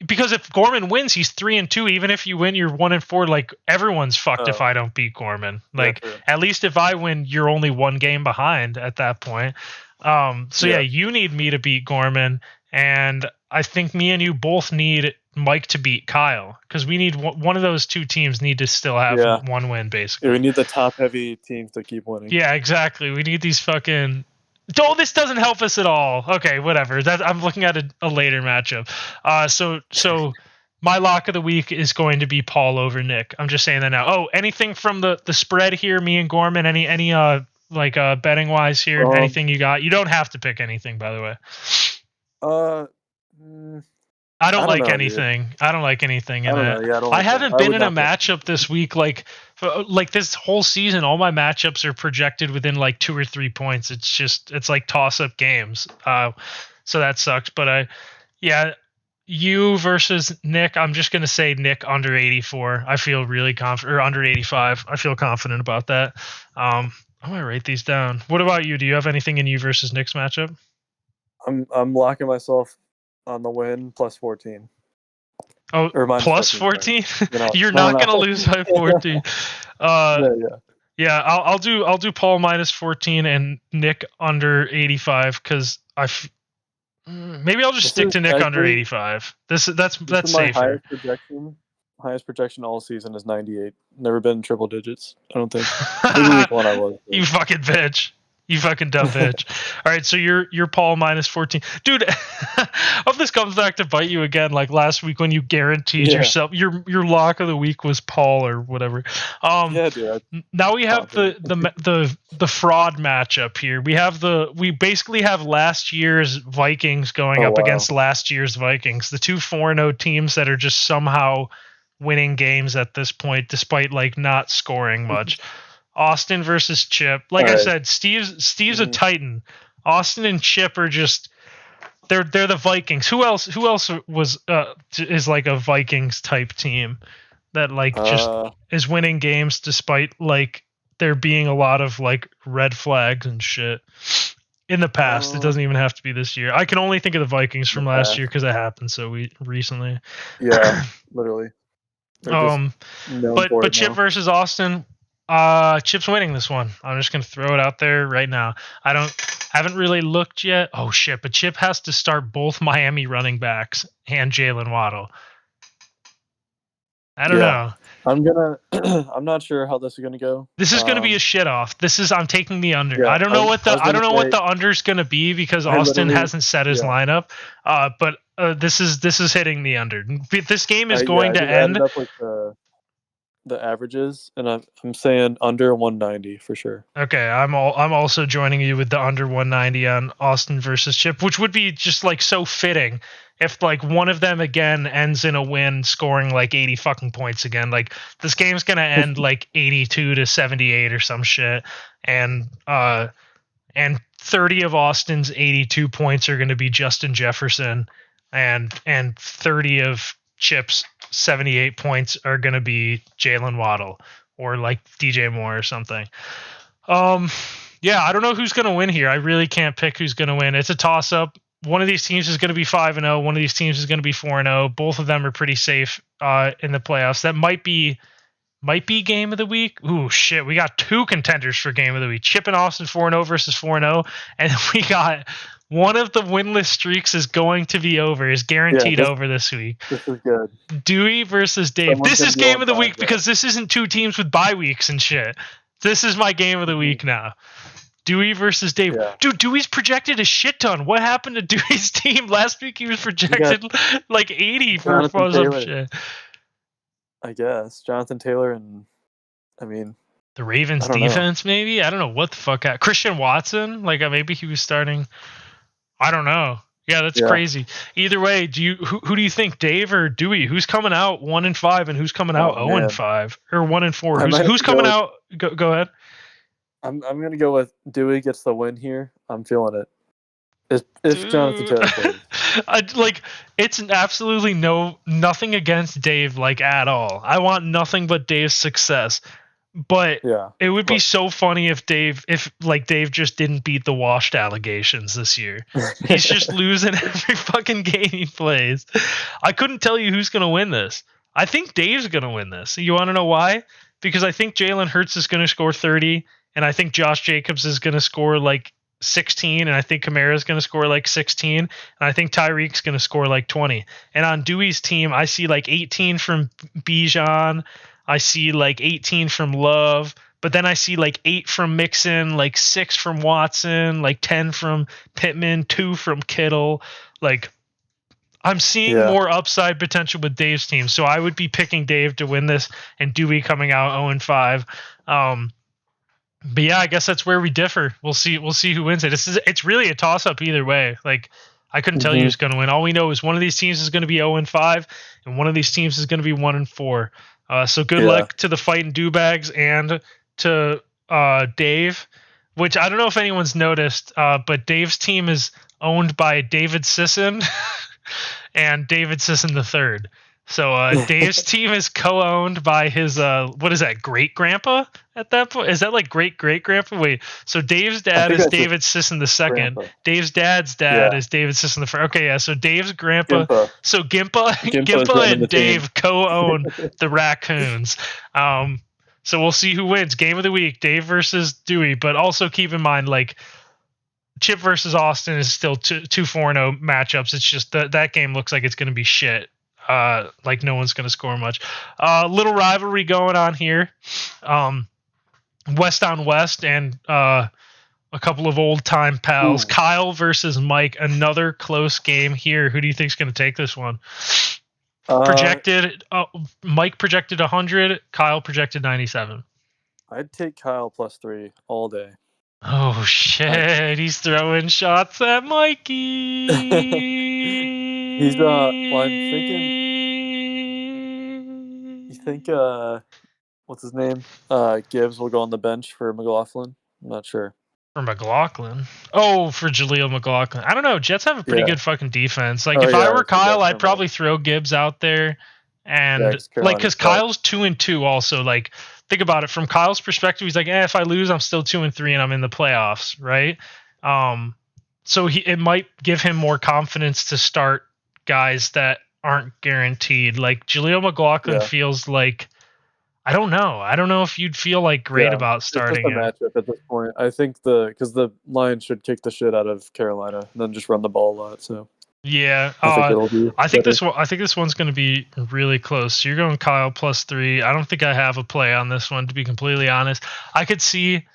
because if Gorman wins, he's 3-2. Even if you win, you're 1-4. Like everyone's fucked if I don't beat Gorman. Like at least if I win, you're only one game behind at that point. So yeah, you need me to beat Gorman, and I think me and you both need Mike to beat Kyle because we need one of those two teams need to still have one win basically. Yeah, we need the top heavy teams to keep winning. Yeah, exactly. We need these fucking. Oh, this doesn't help us at all. Okay, whatever. I'm looking at a later matchup. So my lock of the week is going to be Paul over Nick. I'm just saying that now. Oh, anything from the spread here, me and Gorman? Any betting wise here? Anything you got? You don't have to pick anything, by the way. I don't like anything. Dude. I don't like anything in it. Yeah, I haven't been in a matchup this week like this whole season. All my matchups are projected within like 2 or 3 points. It's like toss up games. So that sucks. But you versus Nick. I'm just gonna say Nick under 84. I feel really confident, or under 85. I feel confident about that. I'm gonna write these down. What about you? Do you have anything in you versus Nick's matchup? I'm locking myself on the win plus 14. Oh, plus 14? You're not going to lose by 14. Yeah, I'll do Paul minus 14 and Nick under 85 because maybe I'll just stick to Nick under 85. That's safer. Highest projection all season is 98. Never been in triple digits. I don't think. Maybe week 1 I was. You fucking bitch. You fucking dumb bitch. All right, so you're Paul minus 14. Dude, hope this comes back to bite you again like last week when you guaranteed yourself your lock of the week was Paul or whatever. Dude. Now we have the fraud matchup here. We basically have last year's Vikings going up against last year's Vikings. The two 4-0 teams that are just somehow winning games at this point despite like not scoring much. Austin versus Chip. Like I said, Steve's a Titan. Austin and Chip are just they're the Vikings. Who else was is like a Vikings type team that like just is winning games despite like there being a lot of like red flags and shit in the past. It doesn't even have to be this year. I can only think of the Vikings from last year because it happened so recently. Yeah, literally. But Chip versus Austin. Chip's winning this one. I'm just gonna throw it out there right now. Haven't really looked yet. Oh shit! But Chip has to start both Miami running backs and Jalen Waddle. I don't know. I'm not sure how this is gonna go. This is gonna be a shit off. I'm taking the under. I don't know what the under's gonna be because Austin hasn't set his lineup. But this is hitting the under. This game is going to end. Up with the averages, and I'm saying under 190 for sure. Okay, I'm also joining you with the under 190 on Austin versus Chip, which would be just like so fitting if like one of them again ends in a win, scoring like 80 fucking points again. Like this game's gonna end like 82-78 or some shit, and 30 of Austin's 82 points are gonna be Justin Jefferson, and 30 of Chip's 78 points are going to be Jalen Waddle or like DJ Moore or something. I don't know who's going to win here. I really can't pick who's going to win. It's a toss up. One of these teams is going to be 5-0. One of these teams is going to be 4-0. Both of them are pretty safe in the playoffs. That might be game of the week. Ooh, shit. We got 2 contenders for game of the week. Chip and Austin 4-0 versus 4-0. And we got one of the winless streaks is going to be over. Is guaranteed over this week. This is good. Dewey versus Dave. This is game of the week because this isn't 2 teams with bye weeks and shit. This is my game of the week now. Dewey versus Dave. Yeah. Dude, Dewey's projected a shit ton. What happened to Dewey's team? Last week he was projected like 80 for some shit. I guess. Jonathan Taylor and, I mean... The Ravens defense, maybe? I don't know what the fuck. Christian Watson? Like, maybe he was starting... I don't know. Yeah, that's crazy. Either way, who do you think, Dave or Dewey? Who's coming out 1-5 and who's coming out 0-5 or 1-4? Who's coming out? Go ahead. I'm gonna go with Dewey gets the win here. I'm feeling it. If Jonathan Taylor plays. It's absolutely nothing against Dave like at all. I want nothing but Dave's success. But Yeah. it would be so funny if Dave just didn't beat the washed allegations this year. He's just losing every fucking game he plays. I couldn't tell you who's gonna win this. I think Dave's gonna win this. You want to know why? Because I think Jalen Hurts is gonna score 30, and I think Josh Jacobs is gonna score like 16, and I think Kamara is gonna score like 16, and I think Tyreek's gonna score like 20. And on Dewey's team, I see like 18 from Bijan. I see like 18 from Love, but then I see like 8 from Mixon, like 6 from Watson, like 10 from Pittman, 2 from Kittle. Like, I'm seeing more upside potential with Dave's team, so I would be picking Dave to win this, and Dewey coming out 0-5. But yeah, I guess that's where we differ. We'll see who wins it. It's really a toss up either way. Like, I couldn't tell you who's going to win. All we know is one of these teams is going to be 0-5, and one of these teams is going to be 1-4. So good luck to the Fighting Dewbags and to Dave, which I don't know if anyone's noticed, but Dave's team is owned by David Sisson and David Sisson III. So Dave's team is co-owned by his what is that, great grandpa at that point? Is that like great grandpa? Wait, so Dave's dad is David Sisson II. Dave's dad's dad is David Sisson I. Okay, yeah. So Dave's grandpa. Gimpa. So Gimpa and Dave co-own the Raccoons. So we'll see who wins. Game of the week: Dave versus Dewey. But also keep in mind, like, Chip versus Austin is still 2-4-0 matchups. It's just that game looks like it's going to be shit. Like no one's going to score much. Little rivalry going on here. West on West, and a couple of old time pals. Ooh. Kyle versus Mike. Another close game here. Who do you think's going to take this one? Mike projected 100. Kyle projected 97. I'd take Kyle +3 all day. Oh shit! He's throwing shots at Mikey. He's well, I'm thinking. You think what's his name? Gibbs will go on the bench for McLaughlin? I'm not sure. For McLaughlin? Oh, for Jaleel McLaughlin. I don't know. Jets have a pretty good fucking defense. Like, if I were Kyle, I'd probably throw Gibbs out there, and like, because Kyle's 2-2 also. Like, think about it from Kyle's perspective. He's like, if I lose, I'm still 2-3 and I'm in the playoffs, right? So it might give him more confidence to start guys that aren't guaranteed. Like, Jaleel McLaughlin feels like, I don't know if you'd feel like great about starting him. It's just a matchup at this point. I think because the Lions should kick the shit out of Carolina and then just run the ball a lot. So yeah, I think this one's going to be really close. So you're going Kyle +3. I don't think I have a play on this one, to be completely honest. I could see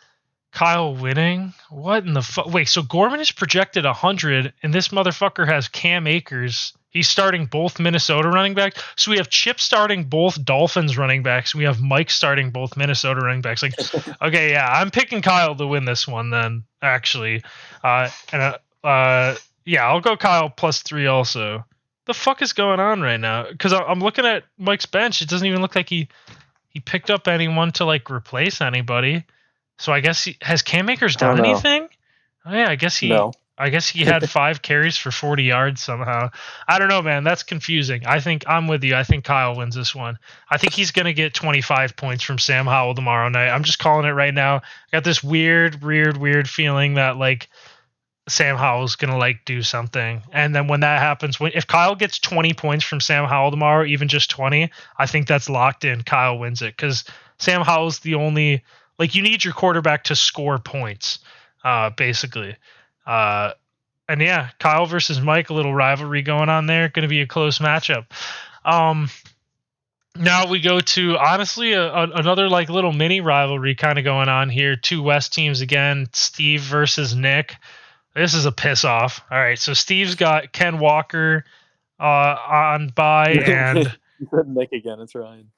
Kyle winning. What in the fuck? Wait, so Gorman is projected 100, and this motherfucker has Cam Akers. He's starting both Minnesota running backs. So we have Chip starting both Dolphins running backs. We have Mike starting both Minnesota running backs. Like, okay, yeah, I'm picking Kyle to win this one then, actually. Yeah, I'll go Kyle +3 also. The fuck is going on right now? Because I'm looking at Mike's bench. It doesn't even look like he picked up anyone to, like, replace anybody. So I guess has Cam Akers done anything? Oh yeah, I guess he had 5 carries for 40 yards somehow. I don't know, man. That's confusing. I'm with you. I think Kyle wins this one. I think he's going to get 25 points from Sam Howell tomorrow night. I'm just calling it right now. I got this weird feeling that, like, Sam Howell's going to, like, do something. And then when that happens, if Kyle gets 20 points from Sam Howell tomorrow, even just 20, I think that's locked in. Kyle wins it, because Sam Howell's the only, like, you need your quarterback to score points, basically. And yeah, Kyle versus Mike, a little rivalry going on there. Going to be a close matchup. Now we go to, honestly, another, like, little mini rivalry kind of going on here. 2 West teams again. Steve versus Nick. This is a piss off. All right, so Steve's got Ken Walker on bye, and you said Nick again. It's Ryan.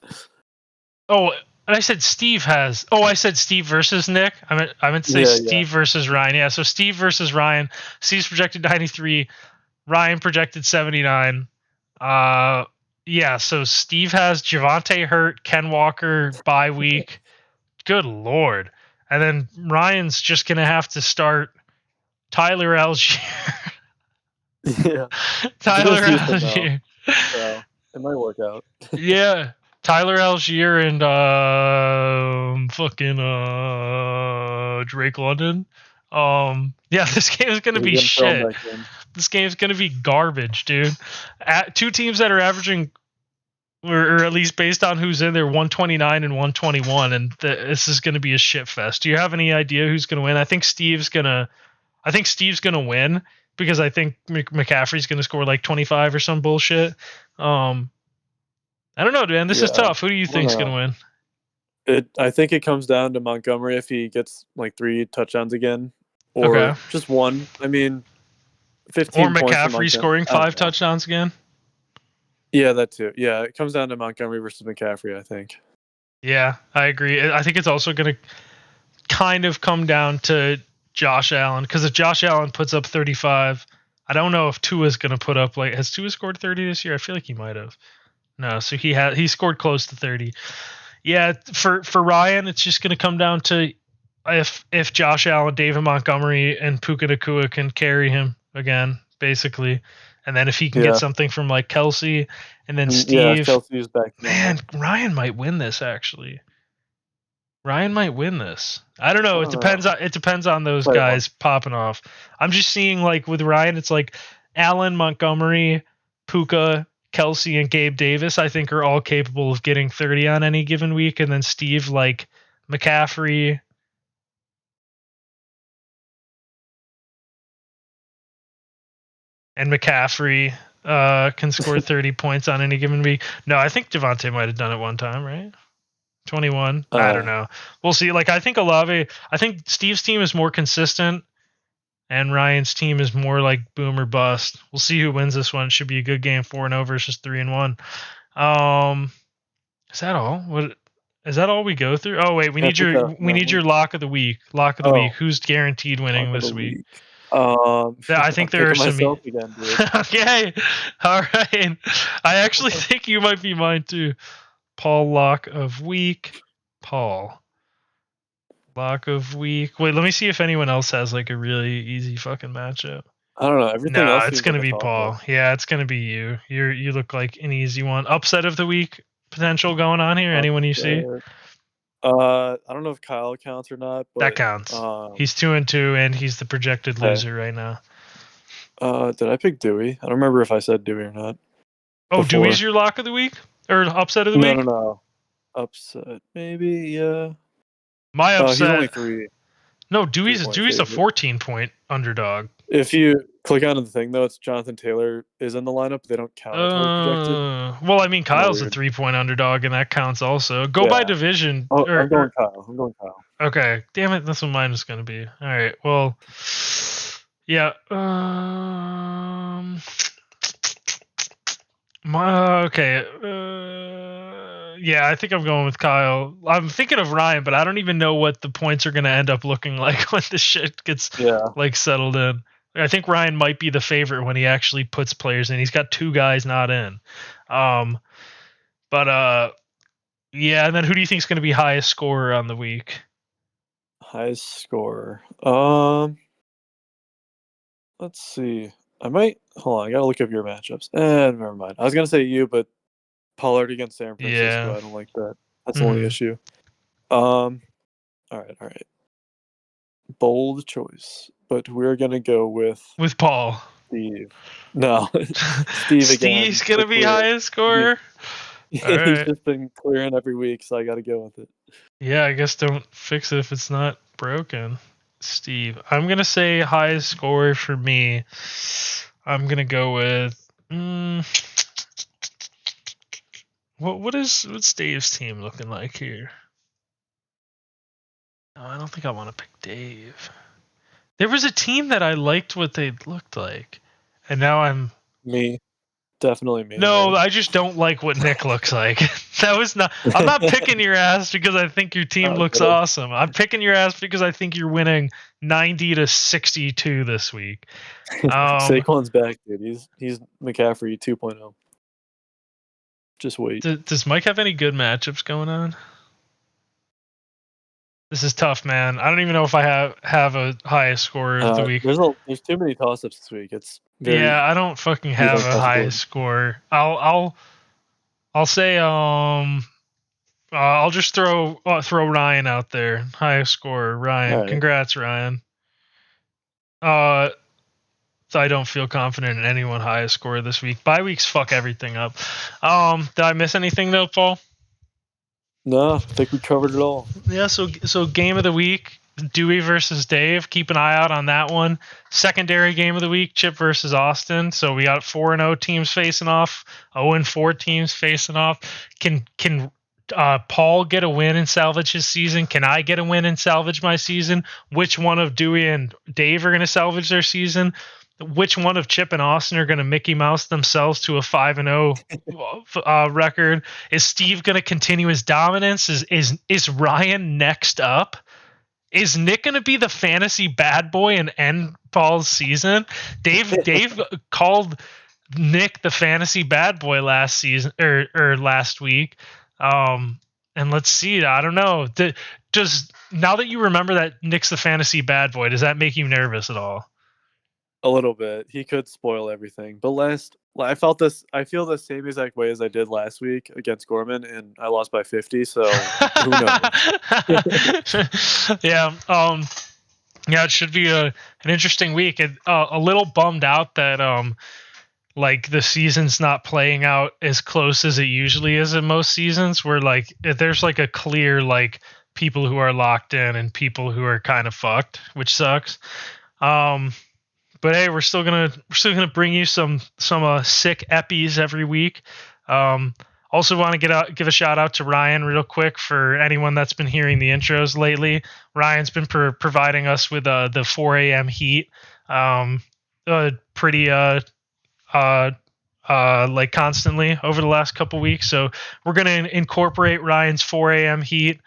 Oh, and I said Steve has. Oh, I said Steve versus Nick. I meant to say Steve versus Ryan. Yeah, so Steve versus Ryan. Steve's projected 93. Ryan projected 79. Yeah, so Steve has Javonte hurt, Ken Walker bye week. Good lord. And then Ryan's just gonna have to start Tyler Algier. Yeah. Tyler Algier. So it might work out. Yeah. Tyler Algier and fucking Drake London. Yeah, this game is gonna be shit. This game's gonna be garbage, dude. Two teams that are averaging, or at least based on who's in there, 129 and 121, and this is gonna be a shit fest. Do you have any idea who's gonna win? I think Steve's gonna win because I think McCaffrey's gonna score like 25 or some bullshit. I don't know, man. This is tough. Who do you think's gonna win? I think it comes down to Montgomery if he gets like 3 touchdowns again, or just one. I mean, 15 or McCaffrey scoring 5 touchdowns again. Yeah, that too. Yeah, it comes down to Montgomery versus McCaffrey, I think. Yeah, I agree. I think it's also going to kind of come down to Josh Allen, because if Josh Allen puts up 35, I don't know if Tua's going to put up, like, has Tua scored 30 this year? I feel like he might have. No, so he scored close to 30. Yeah, for Ryan, it's just going to come down to if Josh Allen, David Montgomery, and Puka Nacua can carry him again, basically. And then if he can get something from like Kelsey and then Steve. Yeah, Kelsey's back. Man, Ryan might win this, actually. Ryan might win this. I don't know. It depends on those guys popping off. I'm just seeing, like, with Ryan, it's like Allen, Montgomery, Puka, Kelsey, and Gabe Davis, I think, are all capable of getting 30 on any given week. And then Steve, like McCaffrey. And McCaffrey can score 30 points on any given week. No, I think Devontae might have done it one time, right? 21. I don't know. We'll see. Like, I think Steve's team is more consistent, and Ryan's team is more like boom or bust. We'll see who wins this one. It should be a good game. 4-0 versus 3-1. Is that all? What is that all we go through? Oh wait, we need your lock of the week. Lock of the week. Who's guaranteed winning this week? I think there are some. Again, Okay, all right. I actually think you might be mine too. Paul, lock of week. Paul, lock of week. Wait, let me see if anyone else has like a really easy fucking matchup. I don't know. Everything else. It's gonna be Paul. Yeah, it's gonna be you. You look like an easy one. Upset of the week potential going on here. Anyone you see? I don't know if Kyle counts or not. But, that counts. He's 2-2, and he's the projected loser right now. Did I pick Dewey? I don't remember if I said Dewey or not. Oh, before. Dewey's your lock of the week? Or upset of the week? No. Upset, maybe, yeah. My upset. He's only 3. No, Dewey's a 14-point underdog. If you click onto the thing, though, it's Jonathan Taylor is in the lineup. They don't count it projected. Well, I mean, Kyle's a 3-point underdog, and that counts also. Go by division. I'm going Kyle. Okay. Damn it. That's what mine is going to be. All right. Well, yeah. Yeah, I think I'm going with Kyle. I'm thinking of Ryan, but I don't even know what the points are going to end up looking like when the shit gets like settled in. I think Ryan might be the favorite when he actually puts players in. He's got 2 guys not in. Yeah, and then who do you think is going to be highest scorer on the week? Highest scorer. Let's see. Hold on, I gotta look up your matchups. Never mind. I was gonna say you, but Pollard against San Francisco, I don't like that. That's the only issue. All right. Bold choice, but we're gonna go with Paul. Steve. No, Steve again. Steve's gonna be highest scorer. He's just been clearing every week, so I gotta go with it. Yeah, I guess don't fix it if it's not broken. Steve, I'm gonna say highest scorer for me. I'm gonna go with. What's Dave's team looking like here? No, I don't think I want to pick Dave. There was a team that I liked what they looked like, and now I'm me. Definitely me. No, right? I just don't like what Nick looks like. I'm not picking your ass because I think your team looks awesome. I'm picking your ass because I think you're winning 90-62 this week. Saquon's back, dude. He's McCaffrey 2.0. Just wait. Does Mike have any good matchups going on? This is tough, man. I don't even know if I have a highest scorer of the week. There's too many toss-ups this week. I don't fucking have a highest score. I'll say I'll just throw Ryan out there. Highest scorer, Ryan. Right. Congrats, Ryan. I don't feel confident in anyone highest scorer this week. Bye weeks fuck everything up. Did I miss anything though, Paul? No, I think we covered it all. Yeah, so game of the week, Dewey versus Dave. Keep an eye out on that one. Secondary game of the week, Chip versus Austin. So we got 4-0 teams facing off, 0-4 teams facing off. Can Paul get a win and salvage his season? Can I get a win and salvage my season? Which one of Dewey and Dave are going to salvage their season? Which one of Chip and Austin are going to Mickey Mouse themselves to a 5-0 record? Is Steve going to continue his dominance? Is Ryan next up? Is Nick going to be the fantasy bad boy and end Paul's season? Dave called Nick the fantasy bad boy last season or last week. And let's see. I don't know. Does now that you remember that Nick's the fantasy bad boy, does that make you nervous at all? A little bit. He could spoil everything. But I feel the same exact way as I did last week against Gorman, and I lost by 50. So who knows? Yeah. Yeah. It should be an interesting week. A little bummed out that like the season's not playing out as close as it usually is in most seasons. Where like there's like a clear like people who are locked in and people who are kind of fucked, which sucks. But hey, we're still gonna bring you some sick eppies every week. Also want to give a shout out to Ryan real quick for anyone that's been hearing the intros lately. Ryan's been providing us with the 4 a.m. heat, pretty like constantly over the last couple weeks. So we're gonna incorporate Ryan's 4 a.m. heat,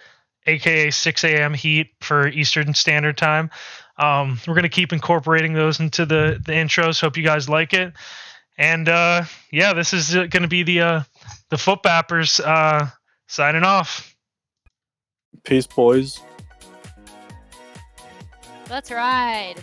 aka 6 a.m. heat for Eastern Standard Time. We're going to keep incorporating those into the intros. Hope you guys like it. And yeah, this is going to be the Footbappers signing off. Peace, boys. Let's ride.